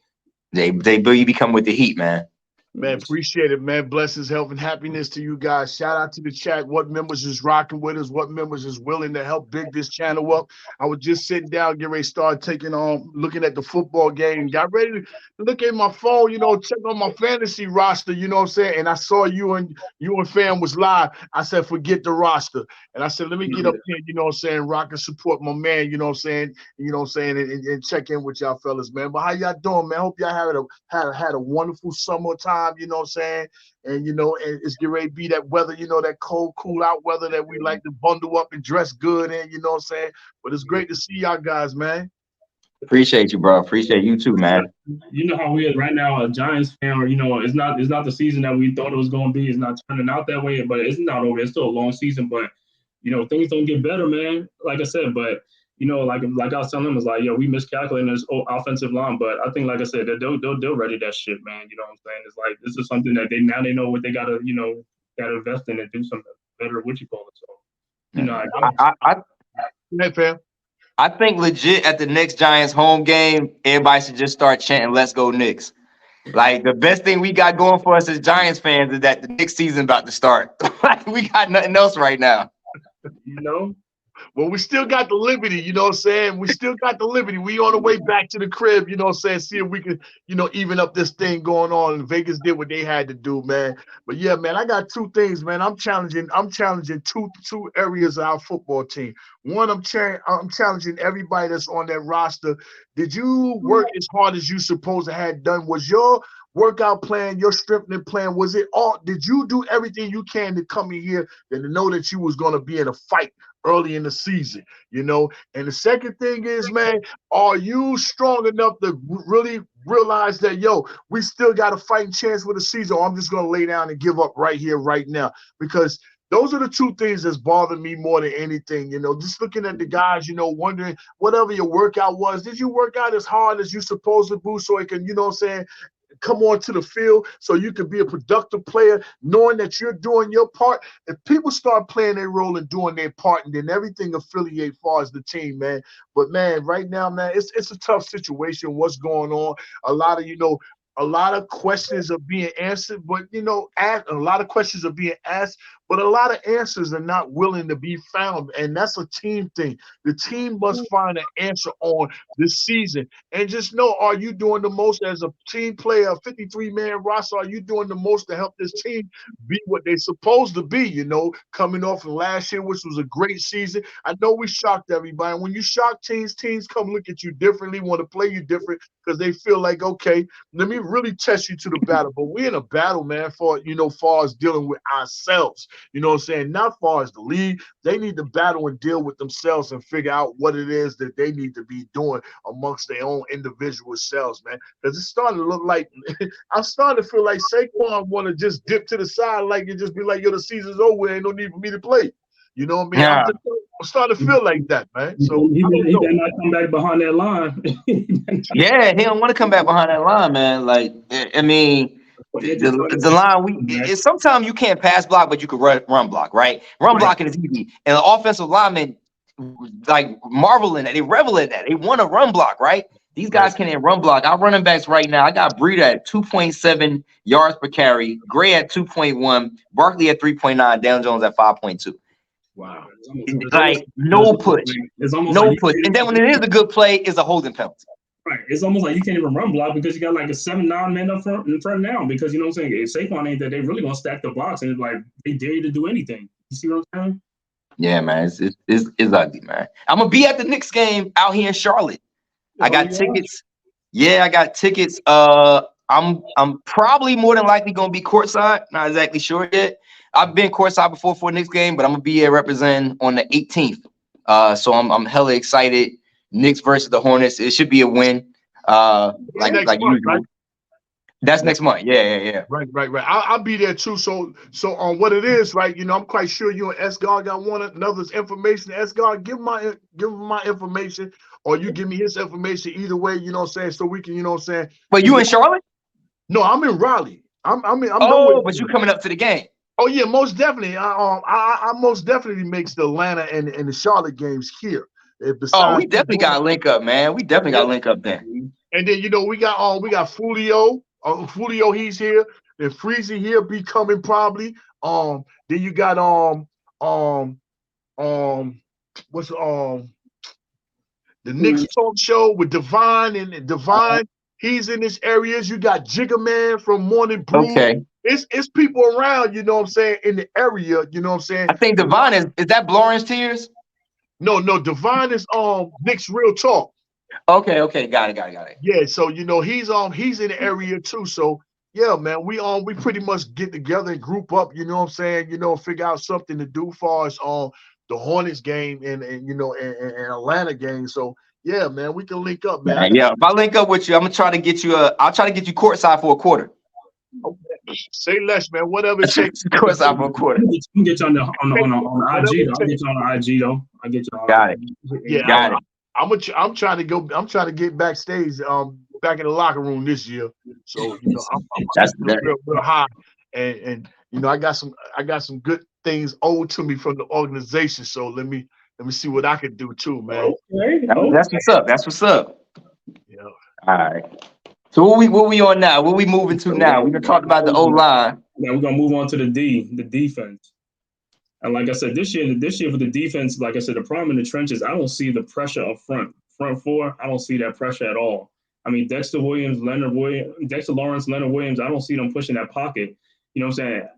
Jay Boogie become with the heat, man. Man, appreciate it, man. Blessings, health, and happiness to you guys. Shout out to the chat. What members is rocking with us? What members is willing to help big this channel up? I was just sitting down, getting ready to start looking at the football game. Got ready to look at my phone, check on my fantasy roster, you know what I'm saying? And I saw you and fam was live. I said, forget the roster. And I said, let me get up here, you know what I'm saying, rock and support my man, you know what I'm saying, and check in with y'all fellas, man. But how y'all doing, man? Hope y'all had a wonderful summertime. You know what I'm saying? And and it's getting ready to be that weather, that cold, cool out weather that we like to bundle up and dress good in, you know what I'm saying? But it's great to see y'all guys, man. Appreciate you, bro. Appreciate you too, man. You know how we are right now, a Giants fan, it's not the season that we thought it was gonna be. It's not turning out that way, but it's not over. It's still a long season, but things don't get better, man. Like I said, but like I was telling them, it's like, we miscalculating this offensive line, but I think, like I said, they'll ready that shit, man. You know what I'm saying? It's like, this is something that they know what they gotta invest in and do something better what you call it. So, you know, Hey, fam. I think legit at the next Giants home game, everybody should just start chanting "Let's go Knicks." Like the best thing we got going for us as Giants fans is that the Knicks season about to start. Like we got nothing else right now. you know, Well, we still got the liberty, you know what I'm saying? We still got the liberty. We on the way back to the crib, you know what I'm saying? See if we can, you know, even up this thing going on. Vegas did what they had to do, man. But yeah, man, I got two things, man. I'm challenging two areas of our football team. One, I'm challenging everybody that's on that roster. Did you work as hard as you supposed to have done? Was your workout plan, your strengthening plan, was it all? Did you do everything you can to come in here and to know that you was going to be in a fight early in the season, you know? And the second thing is, man, are you strong enough to really realize that, yo, we still got a fighting chance for the season, or I'm just going to lay down and give up right here, right now? Because those are the two things that's bothering me more than anything, you know, just looking at the guys, you know, wondering whatever your workout was, did you work out as hard as you supposed to do so it can, you know what I'm saying, come onto the field so you can be a productive player, knowing that you're doing your part. If people start playing their role and doing their part, and then everything affiliate far as the team, man. But man, right now, man, it's a tough situation. What's going on? A lot of questions are being answered, but a lot of questions are being asked, but a lot of answers are not willing to be found, and that's a team thing. The team must find an answer on this season, and just know: are you doing the most as a team player, a 53-man roster? Are you doing the most to help this team be what they're supposed to be? You know, coming off of last year, which was a great season. I know we shocked everybody. And when you shock teams come look at you differently, want to play you different because they feel like, okay, let me really test you to the battle. But we're in a battle, man, for far as dealing with ourselves. You know what I'm saying? Not far as the league. They need to battle and deal with themselves and figure out what it is that they need to be doing amongst their own individual selves, man. Because it's starting to look like I'm starting to feel like Saquon want to just dip to the side, like it just be like, yo, the season's over, ain't no need for me to play. You know what I mean? Yeah. I'm starting to feel like that, man. So he better not come back behind that line. Yeah, he don't want to come back behind that line, man. Like, I mean, the line sometimes you can't pass block, but you could run block, right? Run blocking is easy, and the offensive linemen like marvel in that, they revel in that. They want to run block, right? These guys can't run block. Our running backs right now, I got Breida at 2.7 yards per carry, Gray at 2.1, Barkley at 3.9, Daniel Jones at 5.2. Wow. Like no push. And then when it is a good play, it's a holding penalty. Right. It's almost like you can't even run block because you got like a 7-9 man up front in front now. Because you know what I'm saying? If Saquon ain't that, they really gonna stack the box and like they dare you to do anything. You see what I'm saying? Yeah, man. It's ugly, man. I'm gonna be at the Knicks game out here in Charlotte. I got tickets. Yeah, I got tickets. I'm probably more than likely gonna be courtside. Not exactly sure yet. I've been courtside before for a Knicks game, but I'm gonna be here representing on the 18th. So I'm hella excited. Knicks versus the Hornets. It should be a win. Like usual. Right? That's next month. Yeah. Right. I'll be there too. So on what it is, right? I'm quite sure you and Esgar got another information. Esgar, give him my information, or you give me his information. Either way, you know what I'm saying. So we can, But you in Charlotte? No, I'm in Raleigh. I'm but you coming up to the game? Oh yeah, most definitely. I most definitely makes the Atlanta and the Charlotte games here. We definitely got to link up, man. We definitely got to link up there. And then we got Fulio. Fulio, he's here. Then Freezy here be coming probably. Then you got what's the Knicks talk show with Divine, and Divine, he's in this areas. You got Jigga Man from Morning Brew. Okay. It's people around, you know what I'm saying, in the area, you know what I'm saying. I think Divine is that Blorence Tears? No, Divine is Knicks Real Talk. Okay, got it. Yeah, so he's in the area too. So yeah, man, we pretty much get together and group up, you know what I'm saying, figure out something to do far as the Hornets game and Atlanta game. So yeah, man, we can link up, man. Yeah, if I link up with you, I'm gonna try to get you I'll try to get you courtside for a quarter. Okay. Say less, man. Whatever it takes. Courtside for a quarter. I'm get you on the IG though. I'll get you on the IG though. I'll get you on. Got it. Yeah, got it. I'm trying to go. I'm trying to get backstage, back in the locker room this year. So I'm real high, and you know, I got some good things owed to me from the organization. So let me see what I can do too, man. Okay. That's what's up. That's what's up. Yeah. All right. So what we on now? What we moving to now? We gonna talk about the O-line. Now we're gonna move on to the defense. And like I said, this year for the defense, like I said, the problem in the trenches, I don't see the pressure up front. Front four, I don't see that pressure at all. I mean, Dexter Lawrence, Leonard Williams, I don't see them pushing that pocket. You know what I'm saying?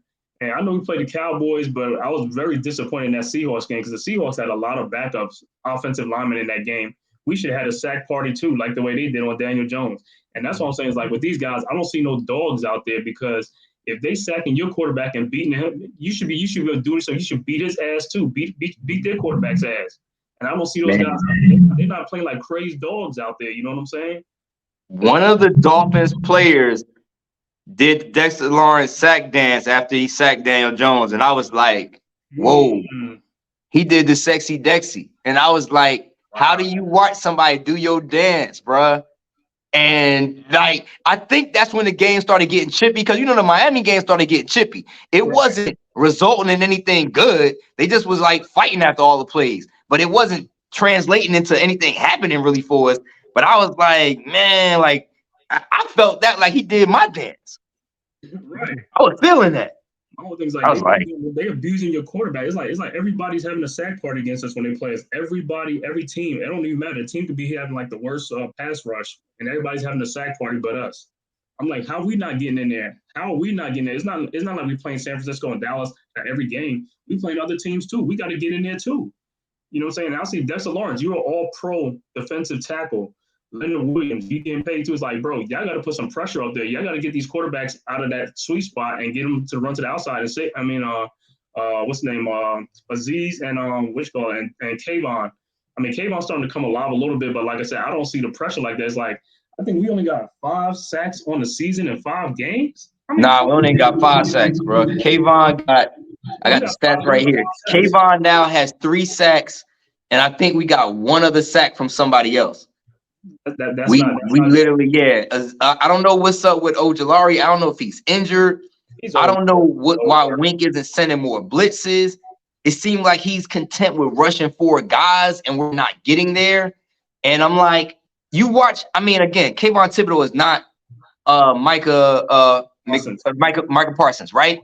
And I know we played the Cowboys, but I was very disappointed in that Seahawks game because the Seahawks had a lot of backups, offensive linemen in that game. We should have had a sack party too, like the way they did on Daniel Jones. And that's what I'm saying is like with these guys, I don't see no dogs out there because if they sacking your quarterback and beating him, you should be doing so. You should beat his ass too. Beat their quarterback's ass. And I don't see those guys. They're not playing like crazy dogs out there. You know what I'm saying? One of the Dolphins players did Dexter Lawrence sack dance after he sacked Daniel Jones, and I was like, "Whoa!" He did the sexy Dexy, and I was like, "How do you watch somebody do your dance, bruh?" And like, I think that's when the game started getting chippy because you know the Miami game started getting chippy. It wasn't resulting in anything good. They just was like fighting after all the plays, but it wasn't translating into anything happening really for us. But I was like, man, like I felt that like he did my dance. Right. I was feeling that. My whole thing's like they abusing your quarterback. It's like everybody's having a sack party against us when they play us. Everybody, every team. It don't even matter. The team could be having like the worst pass rush, and everybody's having a sack party but us. I'm like, how are we not getting in there? How are we not getting there? It's not like we playing San Francisco and Dallas at every game. We playing other teams too. We got to get in there too. You know what I'm saying? I see Dexter Lawrence. You're an all-pro defensive tackle. Leonard Williams, you getting paid too. It's like, bro, y'all got to put some pressure up there. Y'all got to get these quarterbacks out of that sweet spot and get them to run to the outside and say, what's the name? Aziz and and Kayvon. I mean, Kayvon's starting to come alive a little bit, but like I said, I don't see the pressure like that. It's like, I think we only got 5 sacks on the season in 5 games. Nah, we only got 5 sacks, bro. Kayvon I got the stats right here. Kayvon now has 3 sacks, and I think we got 1 other sack from somebody else. We literally, yeah. I don't know what's up with Ojulari. I don't know if he's injured. I don't know why Wink isn't sending more blitzes. It seemed like he's content with rushing 4 guys, and we're not getting there. And I'm like, you watch. I mean, again, Kayvon Thibodeau is not Micah Parsons, right?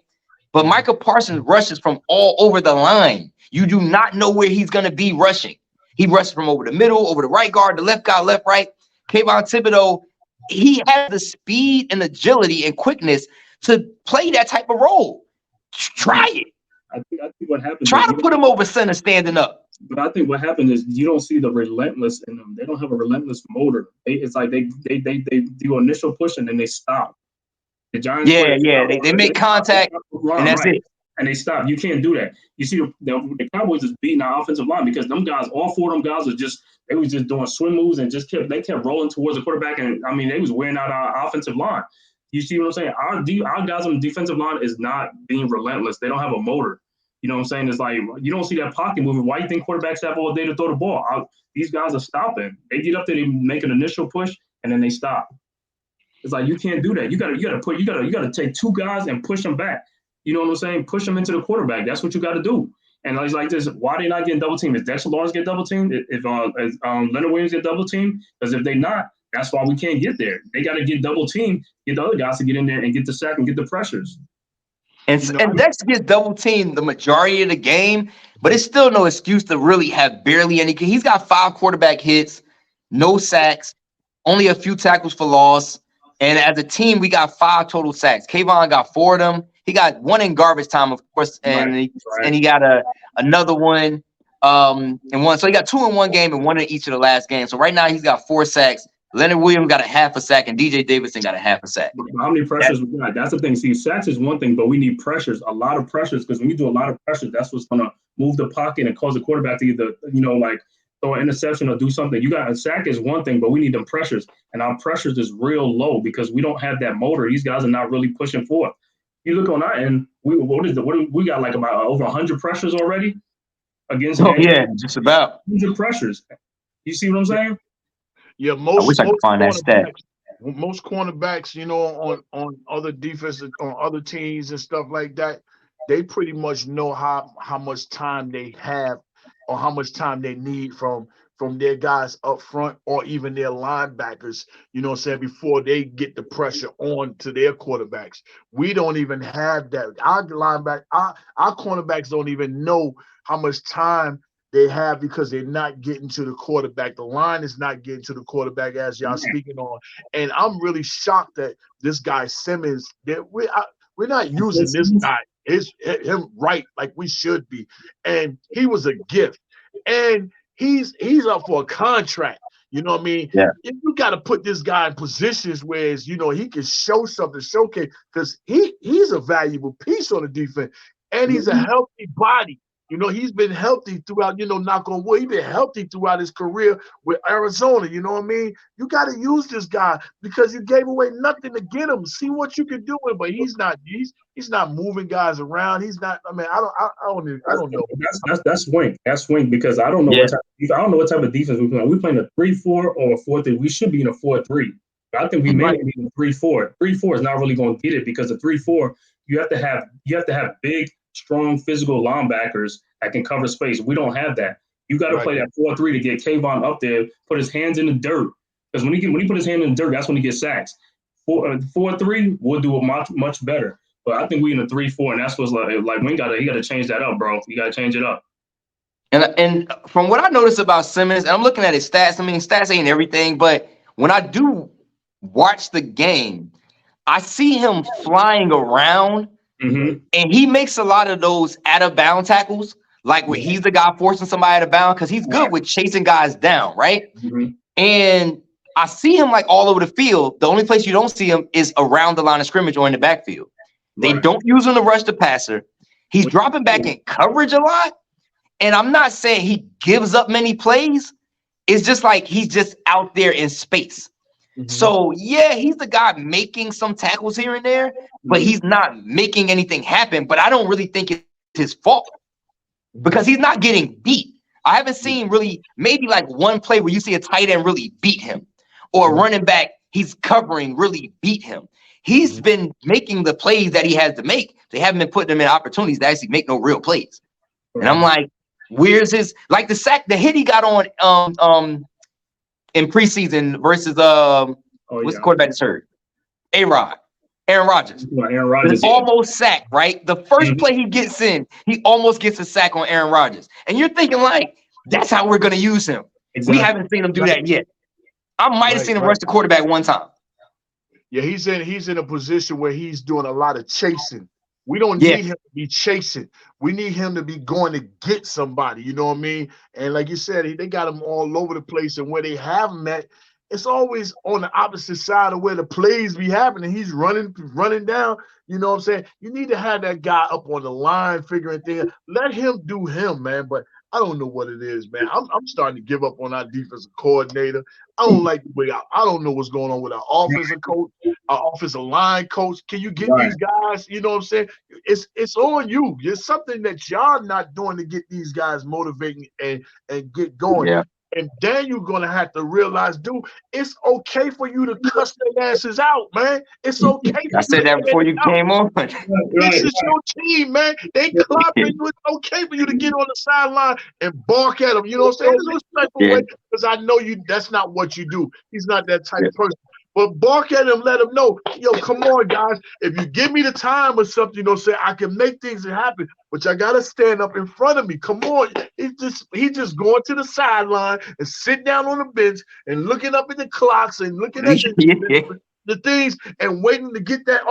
But Micah Parsons rushes from all over the line. You do not know where he's going to be rushing. He rushes from over the middle, over the right guard, the left guard, left, right. Kayvon Thibodeau, he has the speed and agility and quickness to play that type of role. Try it. I think what happens. Try to put him over center standing up. But I think what happens is you don't see the relentless in them. They don't have a relentless motor. It's like they do initial push and then they stop. The Giants. They make contact and that's it. And they stop. You can't do that. You see, the Cowboys is beating our offensive line because them guys, all 4 of them guys, they was just doing swim moves and they kept rolling towards the quarterback. And I mean, they was wearing out our offensive line. You see what I'm saying? Our guys on the defensive line is not being relentless. They don't have a motor. You know what I'm saying? It's like you don't see that pocket moving. Why do you think quarterbacks have all day to throw the ball? These guys are stopping. They get up there, they make an initial push, and then they stop. It's like you can't do that. You gotta take 2 guys and push them back. You know what I'm saying? Push them into the quarterback. That's what you got to do. And it's like this. Why they not getting double teamed? Is Dexter Lawrence get double teamed? If Leonard Williams get double teamed? Because if they not, that's why we can't get there. They got to get double teamed, get the other guys to get in there and get the sack and get the pressures. And Dexter gets double teamed the majority of the game, but it's still no excuse to really have barely any. He's got 5 quarterback hits, no sacks, only a few tackles for loss. And as a team, we got 5 total sacks. Kayvon got 4 of them. He got 1 in garbage time, of course, and he got another one and 1. So he got 2 in one game and 1 in each of the last games. So right now he's got 4 sacks. Leonard Williams got a half a sack, and DJ Davidson got a half a sack. How many pressures we got? That's the thing. See, sacks is one thing, but we need pressures, a lot of pressures, because when you do a lot of pressures, that's what's going to move the pocket and cause the quarterback to either, like throw an interception or do something. You got a sack is one thing, but we need them pressures, and our pressures is real low because we don't have that motor. These guys are not really pushing forth. You look on our end, we got like about over 100 pressures already against. Oh yeah, just about 100 pressures. You see what I'm saying? Yeah, most. I wish I could find that stat. most cornerbacks, on other defenses, on other teams and stuff like that, they pretty much know how much time they have or how much time they need from their guys up front or even their linebackers, before they get the pressure on to their quarterbacks. We don't even have that. Our cornerbacks don't even know how much time they have because they're not getting to the quarterback. The line is not getting to the quarterback as y'all speaking on. And I'm really shocked that this guy Simmons, that we're not using this guy, him right like we should be. And he was a gift. And he's up for a contract. You know what I mean? Yeah. You got to put this guy in positions where he can show something, showcase, because he's a valuable piece on the defense. And he's a healthy body. He's been healthy throughout, knock on wood. He's been healthy throughout his career with Arizona. You know what I mean? You got to use this guy because you gave away nothing to get him. See what you can do with him, but he's not moving guys around. He's not. I mean, I don't know. That's swing. That's swing because I don't know what type of defense we're playing. We're playing a 3-4 or a 4-3. We should be in a 4-3. But I think we may be in a 3-4. 3-4 is not really going to get it because the 3-4 you have to have big, strong physical linebackers that can cover space. We don't have that. You got to play that 4-3 to get Kayvon up there, put his hands in the dirt. Because when he put his hand in the dirt, that's when he gets sacks. 4-3 will do it much better. But I think we in a 3-4, and that's what's like he got to change that up, bro. You got to change it up. And from what I noticed about Simmons, and I'm looking at his stats. I mean, stats ain't everything, but when I do watch the game, I see him flying around. Mm-hmm. And he makes a lot of those out of bound tackles, like where he's the guy forcing somebody out of bound because he's good with chasing guys down, right? Mm-hmm. And I see him like all over the field. The only place you don't see him is around the line of scrimmage or in the backfield. They don't use him to rush the passer. He's dropping back in coverage a lot. And I'm not saying he gives up many plays. It's just like he's just out there in space. Mm-hmm. So, yeah, he's the guy making some tackles here and there, but he's not making anything happen. But I don't really think it's his fault because he's not getting beat. I haven't seen really maybe like one play where you see a tight end really beat him or a running back he's covering really beat him. He's been making the plays that he has to make. They haven't been putting him in opportunities to actually make no real plays. And I'm like, where's his like the hit he got on in preseason versus what's the quarterback that's hurt? Aaron Rodgers. Aaron Rodgers almost sacked, right? The first play he gets in, he almost gets a sack on Aaron Rodgers. And you're thinking like, that's how we're gonna use him. Exactly. We haven't seen him do that yet. I might have seen him rush the quarterback one time. Yeah, he's in a position where he's doing a lot of chasing. We don't need him to be chasing. We need him to be going to get somebody. You know what I mean? And like you said, they got him all over the place. And where they have him at, it's always on the opposite side of where the plays be happening. He's running down. You know what I'm saying? You need to have that guy up on the line figuring things. Let him do him, man. But I don't know what it is, man. I'm starting to give up on our defensive coordinator. I don't like the way I don't know what's going on with our offensive coach, our offensive line coach. Can you get these guys? You know what I'm saying? It's on you. It's something that y'all not doing to get these guys motivating and get going. Yeah. And then you're going to have to realize, dude, it's okay for you to cuss their asses out, man. It's okay. I said that before you came on. This is your team, man. They clapping you. It's okay for you to get on the sideline and bark at them. You know what I'm saying? It's a respectful way because I know that's not what you do. He's not that type of person. But bark at him, let him know, yo, come on, guys. If you give me the time or something, you know, say I can make things happen, but I gotta stand up in front of me. Come on. He's just going to the sideline and sit down on the bench and looking up at the clocks and looking at the things and waiting to get that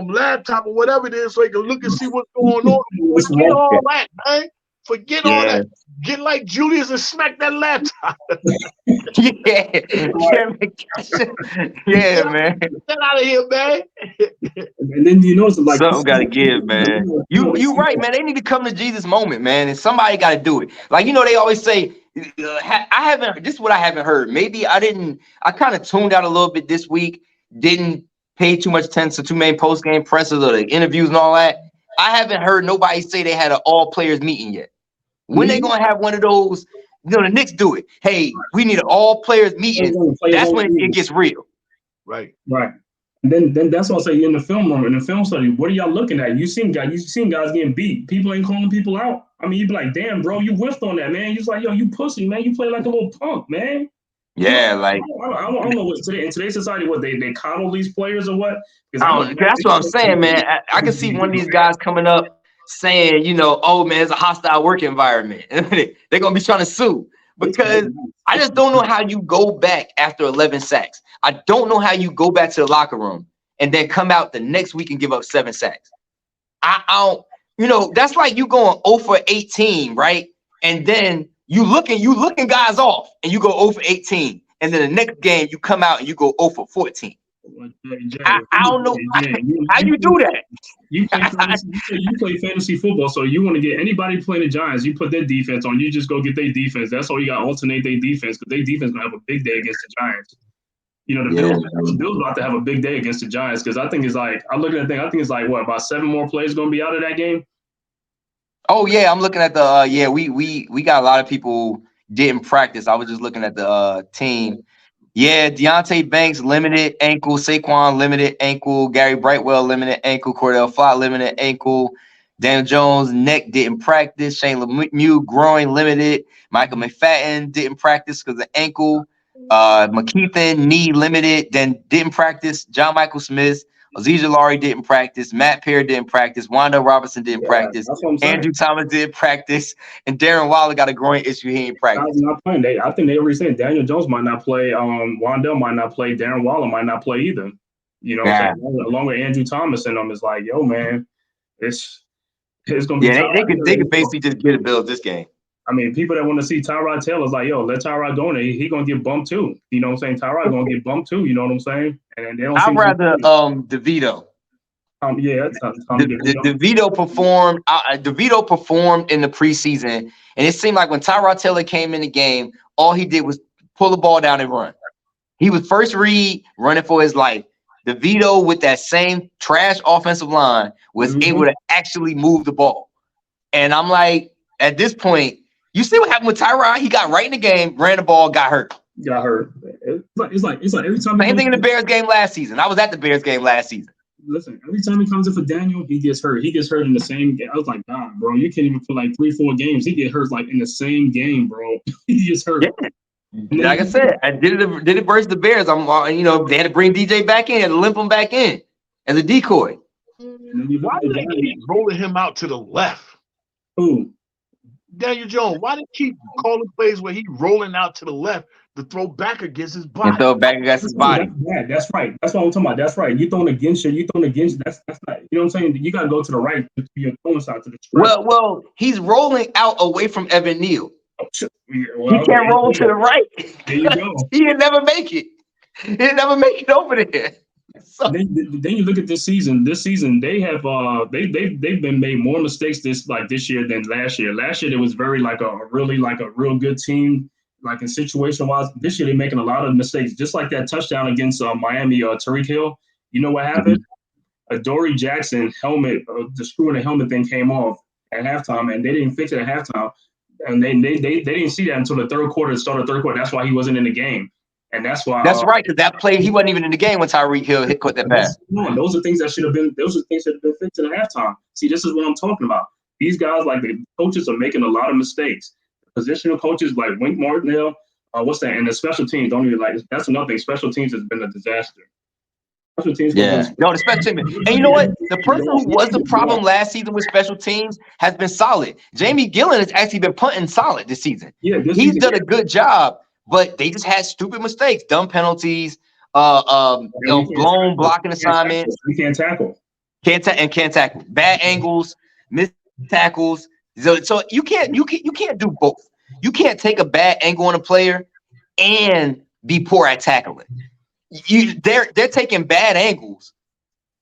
laptop or whatever it is so he can look and see what's going on. Forget all that, man. Forget all that. Get like Julius and smack that laptop. Man. Get out of here, man. And then it's like something gotta give, man. You right, man. They need to come to Jesus moment, man, and somebody gotta do it. Like they always say, this is what I haven't heard. Maybe I kind of tuned out a little bit this week. Didn't pay too much attention to main post game pressers or the interviews and all that. I haven't heard nobody say they had an all players meeting yet. When they gonna have one of those the Knicks do it. Hey, we need an all players meeting. That's when it gets real. Right. And then that's what I say in the film room, in the film study. What are y'all looking at? You seen guys getting beat. People ain't calling people out. I mean, you be like, damn, bro, you whiffed on that, man. You just like, yo, you pussy, man. You play like a little punk, man. Yeah, like I don't know what in today's society what they coddle these players or what. That's what I'm saying, man. I can see one of these guys coming up saying, oh man, it's a hostile work environment. They're gonna be trying to sue because I just don't know how you go back after 11 sacks. I don't know how you go back to the locker room and then come out the next week and give up 7 sacks. I don't, that's like you going 0 for 18, right? And then you looking guys off and you go 0 for 18. And then the next game you come out and you go 0 for 14. I don't know how you do that. You play fantasy football, so you want to get anybody playing the Giants, you put their defense on, you just go get their defense. That's all you got to alternate their defense because their defense gonna have a big day against the Giants. The Bills about to have a big day against the Giants because I think it's like I'm looking at the thing. I think it's like what about 7 more players gonna be out of that game. Oh yeah, I'm looking at the we got a lot of people didn't practice. I was just looking at the team. Yeah, Deontay Banks limited ankle, Saquon limited ankle, Gary Brightwell limited ankle, Cordell Flott limited ankle, Daniel Jones neck didn't practice, Shane Lemieux groin limited, Michael McFadden didn't practice because of ankle, McKeithen knee limited, then didn't practice, John Michael Smith, Aziz Ojulari didn't practice, Matt Peart didn't practice, Wanda Robinson didn't practice, Andrew Thomas didn't practice, and Darren Waller got a groin issue. He ain't practice. Not playing. I think they already said Daniel Jones might not play. Wandell might not play. Darren Waller might not play either. Along with Andrew Thomas and them, it's like, yo, man, it's gonna be. Yeah, they could basically just get a Bills this game. I mean, people that want to see Tyrod Taylor's like, yo, let Tyrod go in there. He gonna get bumped too. You know what I'm saying? Tyrod gonna get bumped too. You know what I'm saying? And they don't. I'd rather DeVito. DeVito performed. DeVito performed in the preseason, and it seemed like when Tyrod Taylor came in the game, all he did was pull the ball down and run. He was first read running for his life. DeVito with that same trash offensive line was able to actually move the ball, and I'm like, at this point. You see what happened with Tyrod? He got right in the game, ran the ball, got hurt. It's like every time. Same thing in the Bears game last season. I was at the Bears game last season. Listen, every time he comes in for Daniel, he gets hurt. He gets hurt in the same game. I was like, nah, bro, you can't even put like 3-4 games. He get hurt like in the same game, bro. He gets hurt. Yeah. Like I said, I did it versus the Bears. They had to bring DJ back in, had to limp him back in as a decoy. Why did they keep rolling him out to the left? Who? Daniel Jones, why they keep calling plays where he rolling out to the left to throw back against his body? And throw back against his body. That's right. That's what I'm talking about. That's right. You throwing against you. That's not. You know what I'm saying? You got to go to the right to your throwing side to the straight. Well, he's rolling out away from Evan Neal. He can't roll to the right. There you go. He didn't never make it. He didn't never make it over there. So. Then you look at this season. This season they have they've been made more mistakes this year than last year. Last year it was very like a real good team, like in situation wise. This year they're making a lot of mistakes. Just like that touchdown against Miami, Tariq Hill. You know what happened? A Dory Jackson helmet, the screw in the helmet thing came off at halftime, and they didn't fix it at halftime. And they didn't see that until the third quarter. That's why he wasn't in the game. And that's why. That's right, because that play, he wasn't even in the game when Tyreek Hill caught that pass. No, those are things that should have been. Those are things that have been fixed at halftime. See, this is what I'm talking about. These guys, like the coaches, are making a lot of mistakes. Positional coaches like Wink Martindale, what's that? And the special teams don't even like. That's another thing. Special teams has been a disaster. Special teams. The special teams. And you know what? The person who was the problem last season with special teams has been solid. Jamie Gillen has actually been punting solid this season. Yeah, he's done a good job. But they just had stupid mistakes, dumb penalties, blown blocking assignments. We can't tackle. Can't tackle. Bad angles, missed tackles. So you can't do both. You can't take a bad angle on a player and be poor at tackling. They're taking bad angles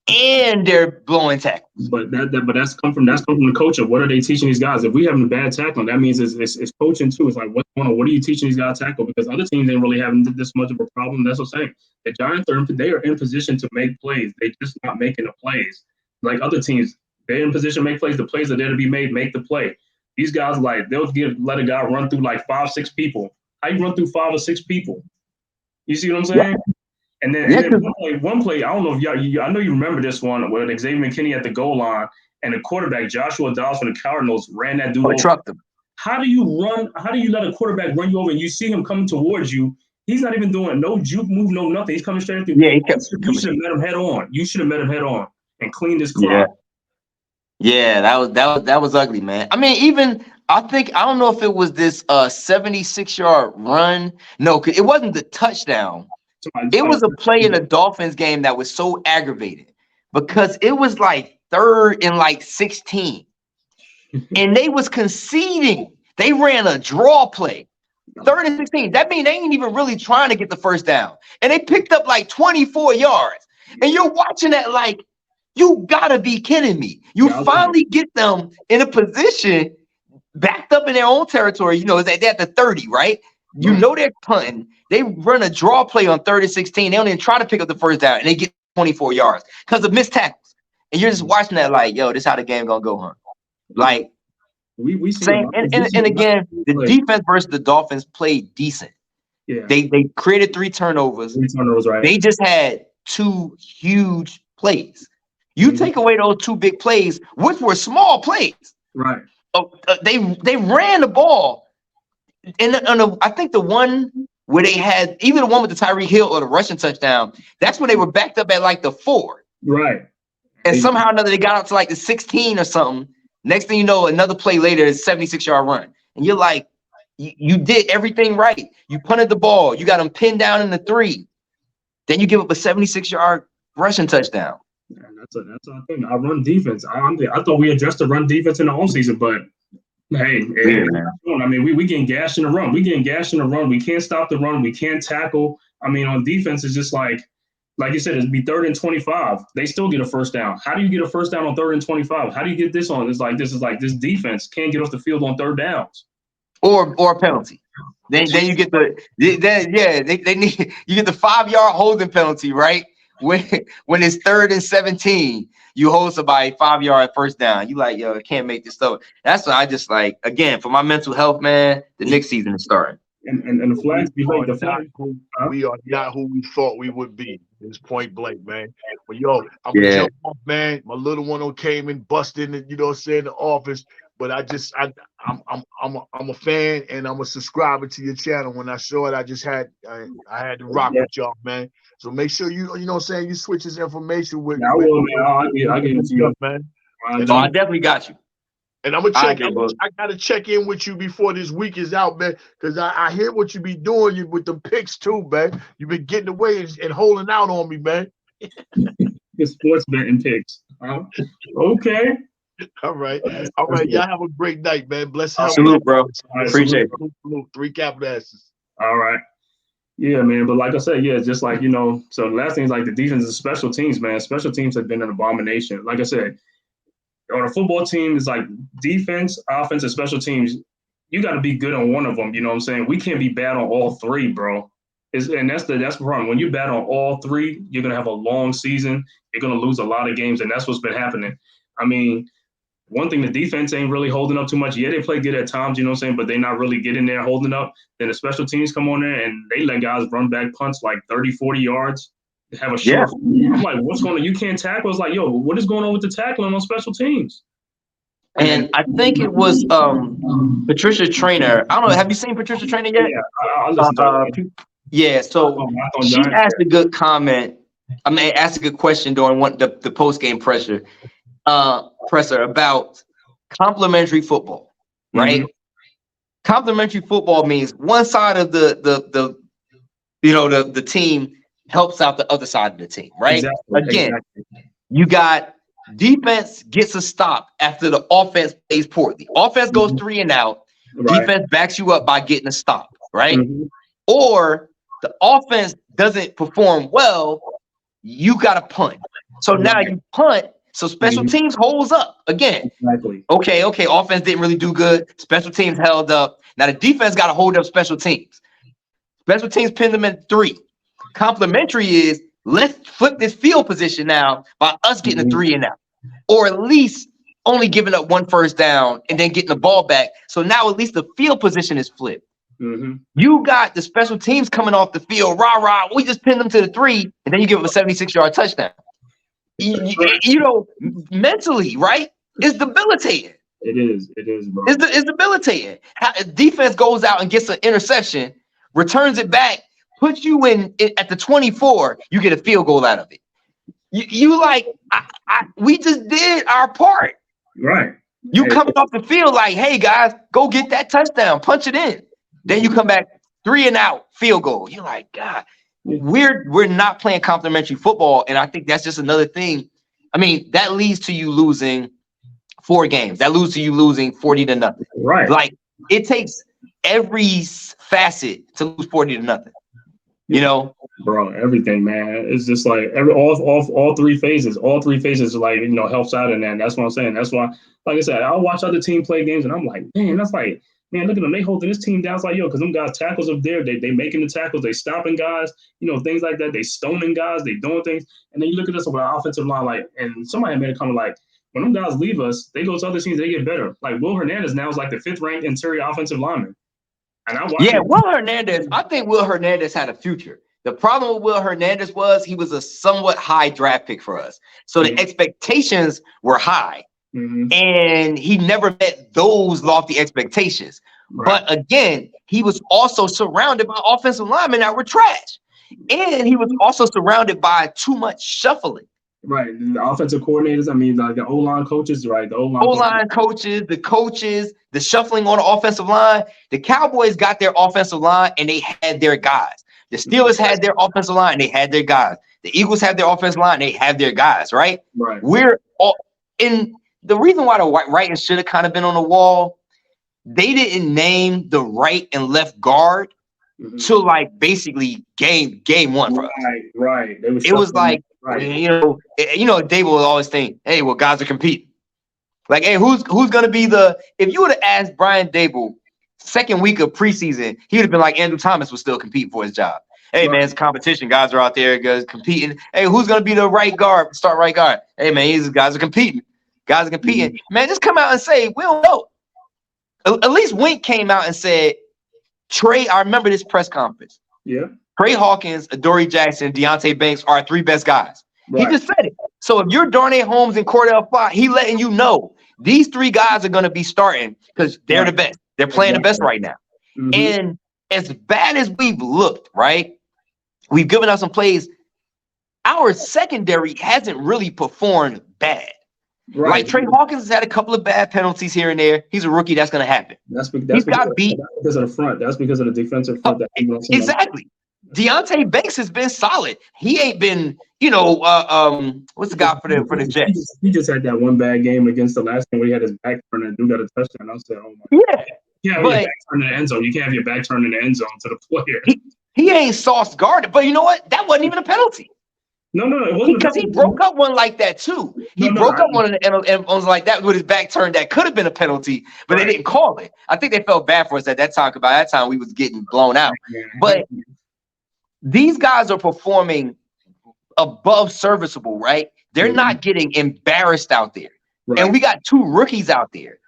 and they're blowing tackles. But that's come from the coach of what are they teaching these guys? If we having a bad tackling, that means it's coaching too. It's like what's going on? What are you teaching these guys to tackle? Because other teams ain't really having this much of a problem. That's what I'm saying. The Giants are in position to make plays. They just not making the plays. Like other teams, they're in position to make plays. The plays are there to be made. Make the play. These guys, like, they'll let a guy run through like 5, 6 people. How you run through 5 or 6 people? You see what I'm saying? Yeah. And then, Yeah, one play, I don't know if I know you remember this one where Xavier McKinney at the goal line and the quarterback, Joshua Dobbs from the Cardinals, ran that dude over. trucked him. How do you let a quarterback run you over and you see him coming towards you? He's not even doing no juke move, no nothing. He's coming straight through. Yeah, you should have met him head on. You should have met him head on and cleaned his clock. Yeah, that was ugly, man. I mean, even I don't know if it was this 76-yard run. No, it wasn't the touchdown. It was a play in the Dolphins game that was so aggravating because it was like 3rd and like 16. And they was conceding. They ran a draw play. 3rd and 16. That means they ain't even really trying to get the first down. And they picked up like 24 yards. And you're watching that like, you gotta be kidding me. You finally get them in a position backed up in their own territory. You know, they're at the 30, right? You know they're punting. They run a draw play on 3rd and 16. They don't even try to pick up the first down, and they get 24 yards because of missed tackles. And you're just watching that like, yo, this is how the game gonna go, huh? Like, we same. And again, the defense versus the Dolphins played decent. Yeah. They created 3 turnovers. 3 turnovers, right? They just had 2 huge plays. You take away those 2 big plays, which were small plays. Right. They ran the ball. And I think the one where they had either the one with the Tyreek Hill or the rushing touchdown, that's when they were backed up at like the 4. Right. And somehow or another they got out to like the 16 or something. Next thing you know, another play later is 76-yard run. And you're like, you did everything right. You punted the ball. You got them pinned down in the 3. Then you give up a 76-yard rushing touchdown. And that's our thing. Our run defense. I thought we addressed the run defense in the offseason, but hey, I mean, we getting gashed in the run. We getting gashed in the run. We can't stop the run. We can't tackle. I mean, on defense, it's just like you said, it'd be 3rd and 25. They still get a first down. How do you get a first down on 3rd and 25? How do you get this on? It's like this defense can't get off the field on 3rd downs. Or a penalty. Then you get they need you get the 5-yard holding penalty, right? When it's 3rd and 17, you hold somebody 5-yard first down. You like, yo, I can't make this stuff. That's why I just like, again, for my mental health, man, the next season is starting. And the flags be like the flag. We are not who we thought we would be. It's point blank, man. But yo, I'm gonna jump off, man. My little one came and busted in, the office. But I'm a fan and I'm a subscriber to your channel. When I saw it, I had to rock with y'all, man. So make sure you know what I'm saying, you switch his information with. I will, man. I'll get it to you, man. So I definitely got you. And I'm gonna check. I gotta check in with you before this week is out, man, because I hear what you be doing with the picks too, man. You've been getting away and holding out on me, man. The sports betting picks. Okay. All right. Y'all have a great night, man. Bless you. Salute, bro. Appreciate it. Salute. 3 capital S's. All right. Yeah, man. But like I said, just like, so the last thing is like the defense and special teams, man. Special teams have been an abomination. Like I said, on a football team, it's like defense, offense, and special teams. You got to be good on one of them. You know what I'm saying? We can't be bad on all 3, bro. And that's the problem. When you're bad on all 3, you're going to have a long season. You're going to lose a lot of games, and that's what's been happening. I mean, one thing, the defense ain't really holding up too much. Yeah, they play good at times, you know what I'm saying, but they're not really getting there holding up. Then the special teams come on there, and they let guys run back punts like 30, 40 yards. Have a short. Yeah. I'm like, what's going on? You can't tackle. It's like, yo, what is going on with the tackling on special teams? And I think it was Patricia Traynor. I don't know. Have you seen Patricia Traynor yet? Yeah, I'll listen to yeah. So she asked a good comment. I mean, asked a good question during the post game presser about complementary football, right? Mm-hmm. Complementary football means one side of the team helps out the other side of the team, right? Exactly. You got defense gets a stop after the offense plays poorly. Offense goes 3 and out. Right. Defense backs you up by getting a stop, right? Mm-hmm. Or the offense doesn't perform well, you got to punt. So now you punt, so special teams holds up again. Exactly. Okay. Offense didn't really do good. Special teams held up. Now the defense got to hold up special teams. Special teams pinned them in 3. Complementary is let's flip this field position now by us getting a 3 and out, or at least only giving up 1 first down and then getting the ball back. So now at least the field position is flipped. Mm-hmm. You got the special teams coming off the field, rah, we just pinned them to the 3, and then you give them a 76-yard touchdown. You know, mentally, right? It's debilitating. It is, bro. It's debilitating. How defense goes out and gets an interception, returns it back, puts you in at the 24, you get a field goal out of it. You like, we just did our part. Right. You coming off the field like, hey guys, go get that touchdown, punch it in. Then you come back 3 and out, field goal. You're like, God, we're not playing complimentary football, and I think that's just another thing. I mean, that leads to you losing 4 games. That leads to you losing 40-0. Right. Like, it takes every facet to lose 40-0. You know, bro, everything, man. It's just like all 3 phases. All 3 phases, like, you know, helps out in that. And that's what I'm saying. That's why, like I said, I'll watch other team play games, and I'm like, man, that's like, man, look at them. They holding this team down. It's like, yo, because them guys tackles up there. They making the tackles. They stopping guys. You know, things like that. They stoning guys. They doing things. And then you look at us with our offensive line, like, and somebody made a comment like, when them guys leave us, they go to other teams. They get better. Like Will Hernandez now is like the 5th ranked interior offensive lineman. And I watched Will Hernandez. I think Will Hernandez had a future. The problem with Will Hernandez was he was a somewhat high draft pick for us. So the expectations were high. Mm-hmm. And he never met those lofty expectations. Right. But again, he was also surrounded by offensive linemen that were trash. And he was also surrounded by too much shuffling. Right. The offensive coordinators, I mean, like the O-line coaches, right? The O-line coaches, the coaches, the shuffling on the offensive line. The Cowboys got their offensive line and they had their guys. The Steelers had their offensive line and they had their guys. The Eagles had their offensive line and they have their guys, right? Right. We're all in. The reason why the writing should have kind of been on the wall, they didn't name the right and left guard till like basically game 1 for us. Right. It was like, you know, Dable will always think, hey, well, guys are competing. Like, hey, who's gonna be if you would have asked Brian Dable 2nd week of preseason, he would have been like Andrew Thomas was still competing for his job. Hey, man, it's a competition. Guys are out there, guys competing. Hey, who's gonna be the right guard, start right guard? Hey, man, these guys are competing. Guys are competing. Man, just come out and say, we don't know. At least Wink came out and said, Trey, I remember this press conference. Yeah. Trey Hawkins, Adoree Jackson, Deonte Banks are our 3 best guys. Right. He just said it. So if you're Darnay Holmes and Cordell Flott, he letting you know these 3 guys are going to be starting because they're the best. They're playing the best right now. Mm-hmm. And as bad as we've looked, right, we've given us some plays. Our secondary hasn't really performed bad. Right. Like Trey Hawkins has had a couple of bad penalties here and there. He's a rookie. That's going to happen. He's got beat. That's because of the front. That's because of the defensive front. Exactly. Deonte Banks has been solid. He ain't been, what's the guy for the Jets? He just had that one bad game against the last game where he had his back turn and dude got a touchdown. I said, oh my God. Yeah, your back turn in the end zone. You can't have your back turn in the end zone to the player. He ain't sauce guarded, but you know what? That wasn't even a penalty. No, it wasn't because he broke up one like that too. He broke up one and was like that with his back turned. That could have been a penalty, but they didn't call it. I think they felt bad for us at that time. Because by that time we was getting blown out. But these guys are performing above serviceable, right? They're not getting embarrassed out there, and we got 2 rookies out there,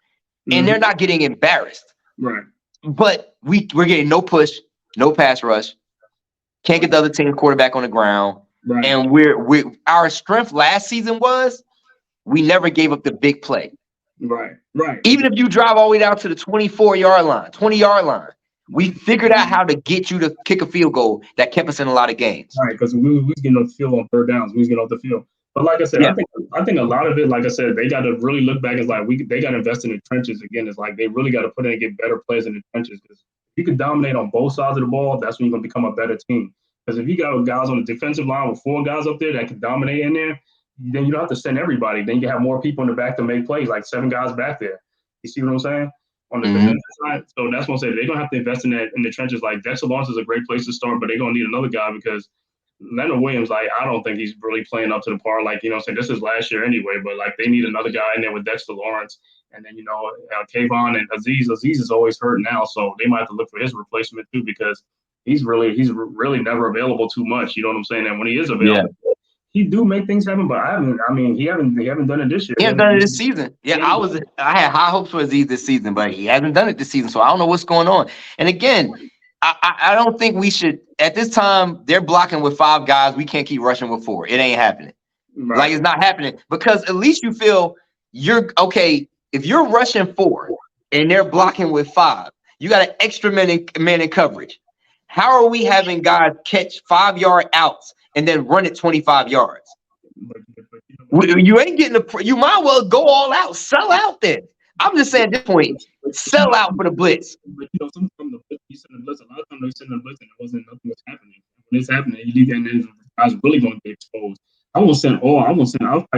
and they're not getting embarrassed. Right. But we're getting no push, no pass rush. Can't get the other team quarterback on the ground. Right. And our strength last season was we never gave up the big play. Right. Even if you drive all the way down to the 24-yard line, 20-yard line, we figured out how to get you to kick a field goal that kept us in a lot of games. Right, because we was getting off the field on 3rd downs. We was getting off the field. But like I said, I think a lot of it, like I said, they got to really look back. It's like they got to invest in the trenches again. It's like they really got to put in and get better players in the trenches. Because if you can dominate on both sides of the ball, that's when you're going to become a better team. Because if you got guys on the defensive line with 4 guys up there that can dominate in there, then you don't have to send everybody. Then you can have more people in the back to make plays, like 7 guys back there. You see what I'm saying? On the defensive side. So that's what I'm saying. They're going to have to invest in that in the trenches. Like Dexter Lawrence is a great place to start, but they're going to need another guy because Leonard Williams, like, I don't think he's really playing up to the par. Like, I'm saying, this is last year anyway, but like they need another guy in there with Dexter Lawrence. And then, Kayvon and Aziz. Aziz is always hurt now, so they might have to look for his replacement too because he's really never available too much. You know what I'm saying? And when he is available, he do make things happen, but he haven't done it this year. He hasn't done it this season. Yeah, I had high hopes for Aziz this season, but he hasn't done it this season. So I don't know what's going on. And again, I don't think we should at this time. They're blocking with 5 guys. We can't keep rushing with 4. It ain't happening. Right. Like, it's not happening, because at least you feel you're okay. If you're rushing 4 and they're blocking with 5, you got an extra man in coverage. How are we having guys catch 5-yard outs and then run it 25 yards? You ain't getting you might well go all out, sell out then. I'm just saying at this point, sell out for the blitz. But sometimes the blitz, you send the blitz. A lot of times they send the blitz and nothing was happening. When it's happening, you leave that, and then guys really going to get exposed. I'll probably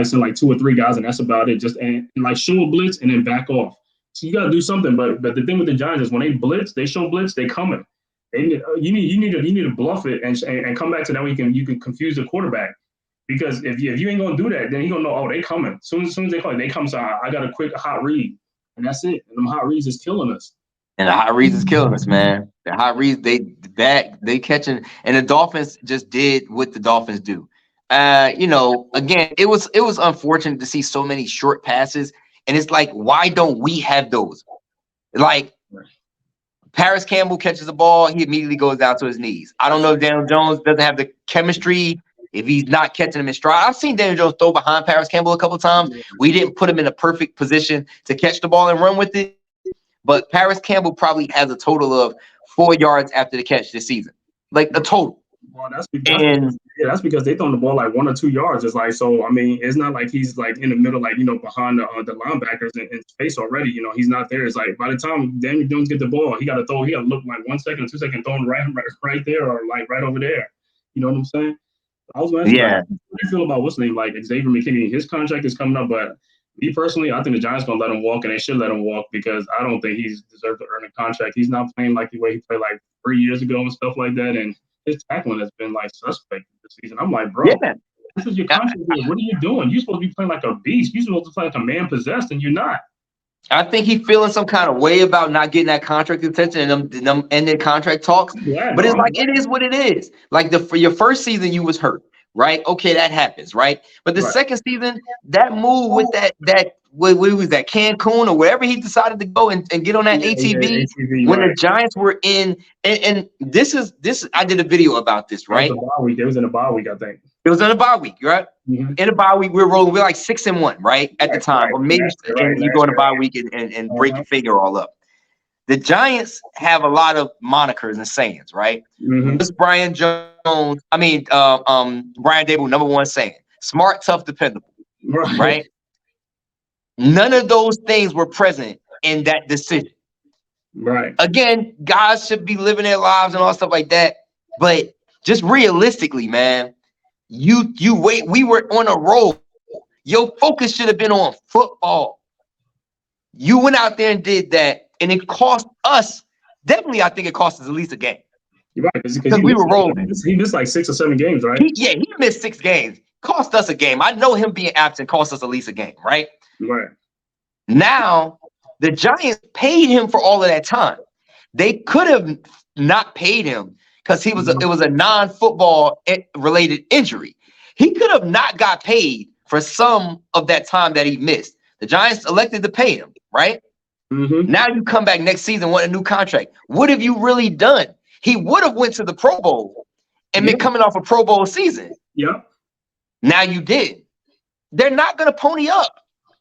send like 2 or 3 guys, and that's about it. Just and like show a blitz and then back off. So you got to do something. But the thing with the Giants is when they blitz, they show blitz, they coming. You need to bluff it and come back to that way you can confuse the quarterback. Because if you ain't gonna do that, then he gonna know, oh, they coming. Soon as they call, they come. So I got a quick hot read, and that's it. And them hot reads is killing us. And the hot reads is killing us, man. The hot reads, they catching, and the Dolphins just did what the Dolphins do. Again, it was unfortunate to see so many short passes, and it's like, why don't we have those? Like, Paris Campbell catches the ball, he immediately goes down to his knees. I don't know if Daniel Jones doesn't have the chemistry. If he's not catching him in stride, I've seen Daniel Jones throw behind Paris Campbell a couple of times. We didn't put him in a perfect position to catch the ball and run with it. But Paris Campbell probably has a total of 4 yards after the catch this season, like a total. Well, that's because they throw the ball like 1 or 2 yards. It's like, so I mean, it's not like he's like in the middle, like behind the linebackers in space already. He's not there. It's like by the time Daniel Jones get the ball, he got to look like 1 second, 2 seconds, throwing right there or like right over there. You know what I'm saying? I was going to ask, what do you feel about what's name? Like Xavier McKinney, his contract is coming up, but me personally, I think the Giants going to let him walk, and they should let him walk because I don't think he's deserved to earn a contract. He's not playing like the way he played like 3 years ago and stuff like that, and his tackling has been like suspect this season. I'm like, bro, this is your contract. What are you doing? You're supposed to be playing like a beast. You're supposed to play like a man possessed, and you're not. I think he's feeling some kind of way about not getting that contract extension and them ending contract talks. Yeah, but it's like, it is what it is. Like for your first season, you was hurt, right? Okay, that happens, right? But the second season, that move with that what was that, Cancun or wherever he decided to go and get on that ATV when the Giants were in, and this I did a video about this, right? It was in a bye week, I think. It was in a bye week, right? Mm-hmm. In a bye week, we're rolling. We're like 6-1, right? At the time. Or maybe you go in a bye week and break your finger all up. The Giants have a lot of monikers and sayings, right? Mm-hmm. This Brian Dable, #1 saying. Smart, tough, dependable. Right? None of those things were present in that decision. Right. Again, guys should be living their lives and all stuff like that. But just realistically, man, you wait. We were on a roll. Your focus should have been on football. You went out there and did that, and it cost us. Definitely, I think it cost us at least a game. You're right, because we were rolling. He missed like 6 or 7 games, right? He missed 6 games. Cost us a game. I know him being absent cost us at least a game, right? Right. Now, the Giants paid him for all of that time. They could have not paid him because it was a non-football related injury. He could have not got paid for some of that time that he missed. The Giants elected to pay him, right? Mm-hmm. Now you come back next season, want a new contract. What have you really done? He would have went to the Pro Bowl and been coming off a Pro Bowl season. Yeah. Now you did. They're not going to pony up.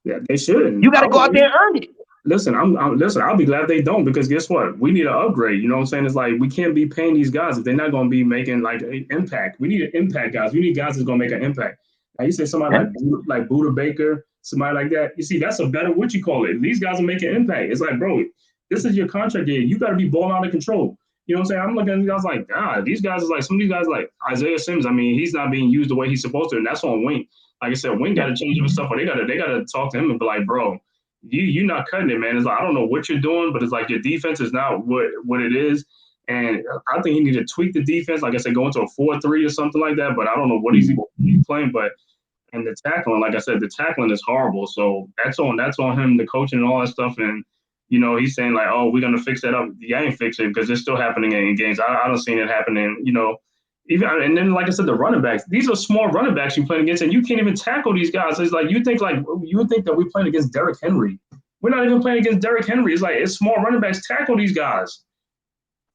Yeah, they shouldn't. You got to go out there and earn it. Listen, I'll be glad they don't, because guess what? We need an upgrade. You know what I'm saying? It's like we can't be paying these guys if they're not going to be making like an impact. We need an impact, guys. We need guys that's going to make an impact. Now you say somebody like Buda Baker, somebody like that. You see, that's a better These guys are making impact. It's like, bro, this is your contract year. You got to be balling out of control. You know what I'm saying? I'm looking at these guys like, God, these guys is like, some of these guys like Isaiah Simmons. I mean, he's not being used the way he's supposed to, and that's on Wink. Like I said, Wink got to change his stuff, or they got to talk to him and be like, bro, you're not cutting it, man. It's like, I don't know what you're doing, but it's like your defense is not what it is. And I think he need to tweak the defense. Like I said, go into a 4-3 or something like that. But I don't know what he's playing. And the tackling, like I said, the tackling is horrible. So that's on him, the coaching and all that stuff. And he's saying like, oh, we're gonna fix that up. Yeah, I ain't fixing it because it's still happening in games. I don't see it happening, And then, like I said, the running backs. These are small running backs you playing against, and you can't even tackle these guys. It's like you think that we're playing against Derrick Henry. We're not even playing against Derrick Henry. It's like it's small running backs tackle these guys.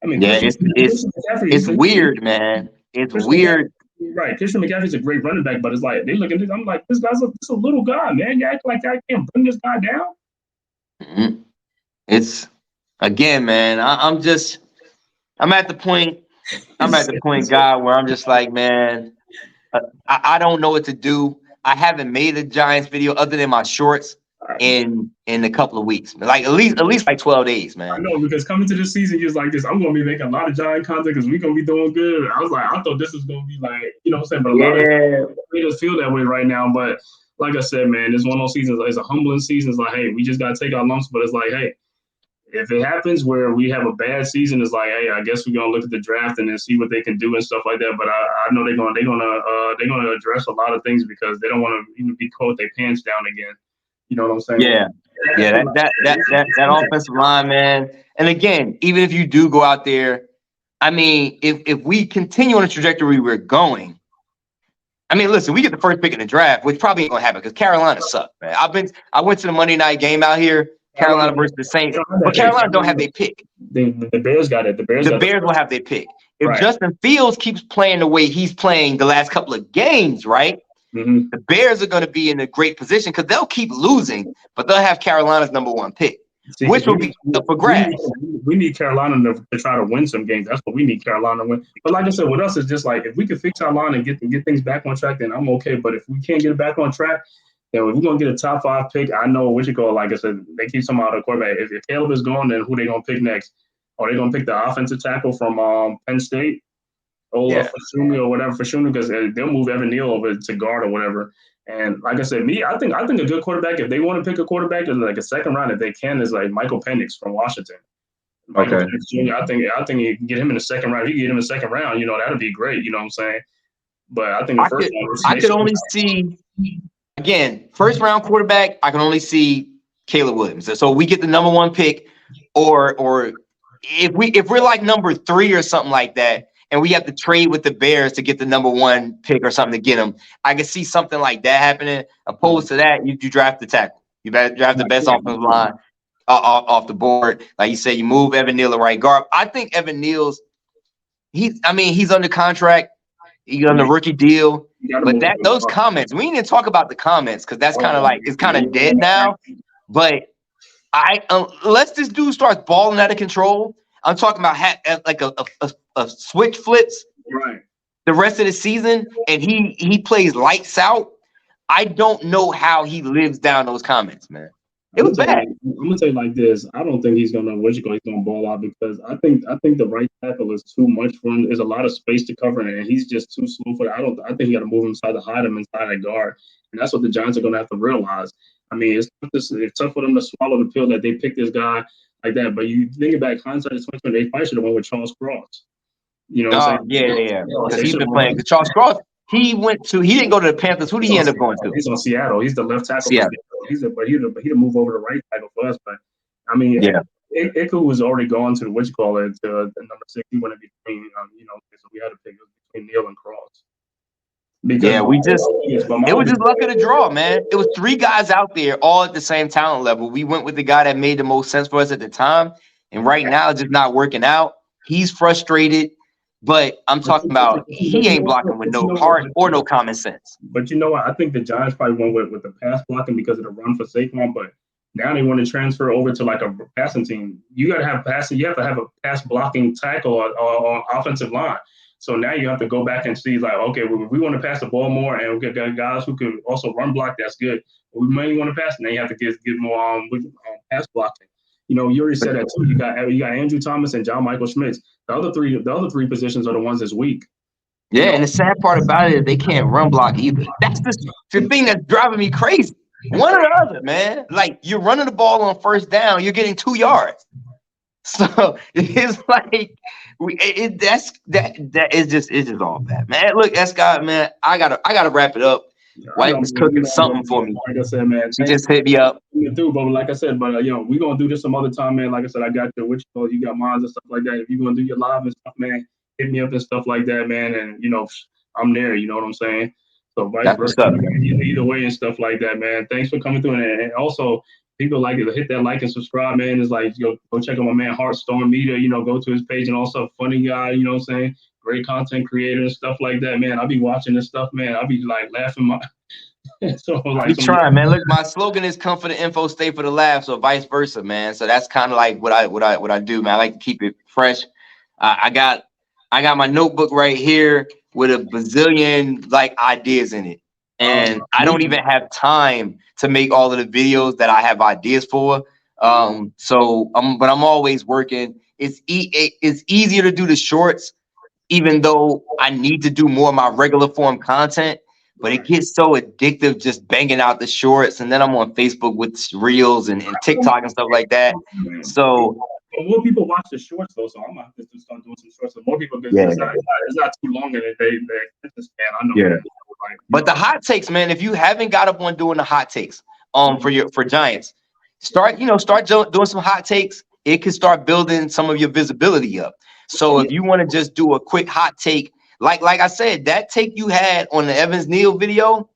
I mean, Yeah, Christian McCaffrey, it's weird, man. It's Christian weird. right. Christian McCaffrey's a great running back, but it's like they look at this. I'm like, this guy's a little guy, man. You act like I can't bring this guy down. Mhm. It's again, man. I'm at the point. I'm at the point, God, where I'm just like, man, I don't know what to do. I haven't made a Giants video other than my shorts in a couple of weeks, like at least like 12 days, man. I know, because coming to this season, you're like this. I'm gonna be making a lot of Giant content because we're gonna be doing good. I was like, I thought this was gonna be like, you know what I'm saying? But a lot of people feel that way right now. But like I said, man, it's one of those seasons. It's a humbling season. It's like, hey, we just gotta take our lumps. But it's like, hey, if it happens where we have a bad season, it's like, hey, I guess we're gonna look at the draft and then see what they can do and stuff like that. But I know they're gonna address a lot of things because they don't want to even be caught their pants down again. You know what I'm saying? Yeah. That offensive line, man. And again, even if you do go out there, I mean, if we continue on the trajectory we're going, I mean, listen, we get the first pick in the draft, which probably ain't gonna happen because Carolina sucks, man. I went to the Monday night game out here, Carolina versus the Saints, but Carolina don't have their pick. The Bears got it. The Bears will have their pick. If Justin Fields keeps playing the way he's playing the last couple of games, right? Mm-hmm. The Bears are going to be in a great position because they'll keep losing, but they'll have Carolina's number one pick, which will be up for grabs. We need Carolina to try to win some games. That's what we need Carolina to win. But like I said, with us, it's just like if we can fix our line and get things back on track, then I'm okay. But if we can't get it back on track, then if we're going to get a top 5 pick, I know what you call, like I said, they keep some out of the quarterback. If Caleb is gone, then who they going to pick next? Are they going to pick the offensive tackle from Penn State? Fashuni or whatever, Fashuni, because they'll move Evan Neal over to guard or whatever. And like I said, I think a good quarterback, if they want to pick a quarterback in like a second round, if they can, is like Michael Penix from Washington. Michael Penix Jr., I think you can get him in the second round. If you get him in the second round, that'd be great. You know what I'm saying? But I think the first round, I could only see, again, first round quarterback, I can only see Caleb Williams. So we get the number 1 pick, or if we're like number 3 or something like that, and we have to trade with the Bears to get the number 1 pick or something to get them, I can see something like that happening. Opposed to that, you draft the tackle. You better draft the best offensive line off the board. Like you said, you move Evan Neal to right guard. I think Evan Neal's he's under contract. He's on the rookie deal. But those comments, we didn't talk about the comments because that's kind of like it's kind of dead now. But unless this dude starts balling out of control, I'm talking about like a switch flips the rest of the season, and he plays lights out. I don't know how he lives down those comments, man. It was bad. I'm gonna tell you like this. I don't think he's gonna he's gonna ball out because I think the right tackle is too much for him. There's a lot of space to cover, and he's just too slow for that. I think you got to move him inside to hide him inside that guard, and that's what the Giants are gonna have to realize. I mean, it's tough for them to swallow the pill that they picked this guy like that. But you think about hindsight of 2020, they probably should have went with Charles Cross. You know what I'm saying? Yeah. Because he's been playing. Charles Cross, he didn't go to the Panthers. Who did he end up going to? He's on Seattle. He's the left tackle. Seattle. He'd move over to right tackle for us. But I mean, Iku was already gone to the number 6. He went in between. So we had to pick between Neal and Cross. It was just luck of the draw, man. It was 3 guys out there all at the same talent level. We went with the guy that made the most sense for us at the time, and right now it's just not working out. He's frustrated, but I'm talking about he ain't blocking with no heart or no common sense. But you know what? I think the Giants probably went with the pass blocking because of the run for Saquon, but now they want to transfer over to like a passing team. You got to have passing. You have to have a pass blocking tackle or offensive line. So now you have to go back and see, like, okay, we want to pass the ball more, and we got guys who can also run block. That's good. But we mainly want to pass. Now you have to get more pass blocking. You already said that too. You got Andrew Thomas and John Michael Schmitz. The other three positions are the ones that's weak. Yeah, and the sad part about it is they can't run block either. That's the thing that's driving me crazy. One or the other, man. Like you're running the ball on first down, you're getting 2 yards. So it's like it's just all bad, man. Look, Scott, man, I gotta wrap it up. Wife is cooking something for me. Like I said, man, she just hit me up. But like I said, we're gonna do this some other time, man. Like I said, I got you got mines and stuff like that. If you're gonna do your live and stuff, man, hit me up and stuff like that, man. And, you know, I'm there, you know what I'm saying? So vice That's versa, what's up, man. either way and stuff like that, man. Thanks for coming through. And also, people like it, hit that like and subscribe, man. It's like, go check out my man Heartstorm Media, you know, go to his page, and also funny guy, you know what I'm saying? Great content creator and stuff like that, man. I be watching this stuff, man. I be like laughing my so I like be some trying, man. Look, my slogan is "Come for the info, stay for the laugh," so vice versa, man. So that's kind of like what I do, man. I like to keep it fresh. I got my notebook right here with a bazillion like ideas in it, and I don't even have time to make all of the videos that I have ideas for. But I'm always working. It's easier to do the shorts, even though I need to do more of my regular form content. But it gets so addictive just banging out the shorts, and then I'm on Facebook with reels and TikTok and stuff like that. So more people watch the shorts though, so I'm gonna have to start doing some shorts. So more people, because yeah, it's not too long, and they attention span. I know yeah. that. Like, But the hot takes, man, if you haven't got up on doing the hot takes, for Giants, start doing some hot takes. It can start building some of your visibility up. So if you want to just do a quick hot take, like I said, that take you had on the Evans Neal video,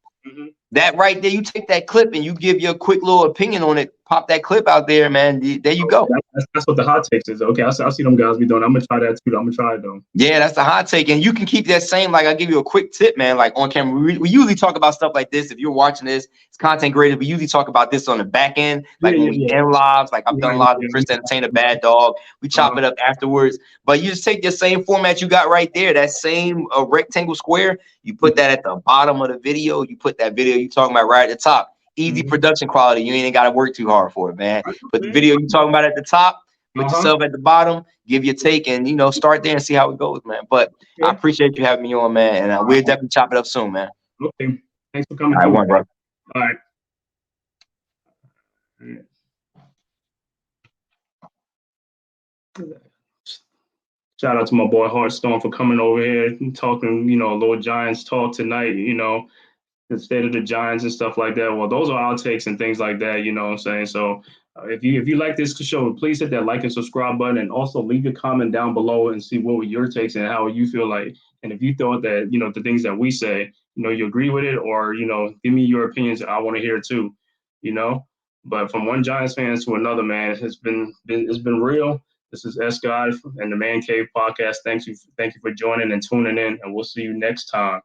that right there, you take that clip and you give your quick little opinion on it. Pop that clip out there, man. There you go. that's what the hot takes is. Okay, I see them guys be doing. I'm gonna try that too. I'm gonna try it though. Yeah, that's the hot take. And you can keep that same, like I'll give you a quick tip, man, like on camera. We usually talk about stuff like this. If you're watching this, it's content creator. We usually talk about this on the back end, like when we end lives, like I've done lives with Chris Entertainer, Bad Dog. We chop it up afterwards. But you just take the same format you got right there, that same rectangle square, you put that at the bottom of the video, you put that video you talking about right at the top. Easy production quality. You ain't got to work too hard for it, man. Put the video you talking about at the top, put yourself at the bottom, give your take, and start there and see how it goes, man. But I appreciate you having me on, man, and we'll definitely chop it up soon, man. Okay, thanks for coming. All right, one, bro. All right. Shout out to my boy Heartstorm for coming over here and talking, a little Giants talk tonight, the state of the Giants and stuff like that. Well, those are our takes and things like that, you know what I'm saying? So if you like this show, please hit that like and subscribe button, and also leave your comment down below and see what were your takes and how you feel like. And if you thought that, the things that we say, you agree with it, or, give me your opinions. I want to hear it too, But from one Giants fan to another, man, it's been real. This is S. God and the Man Cave podcast. Thank you for joining and tuning in, and we'll see you next time.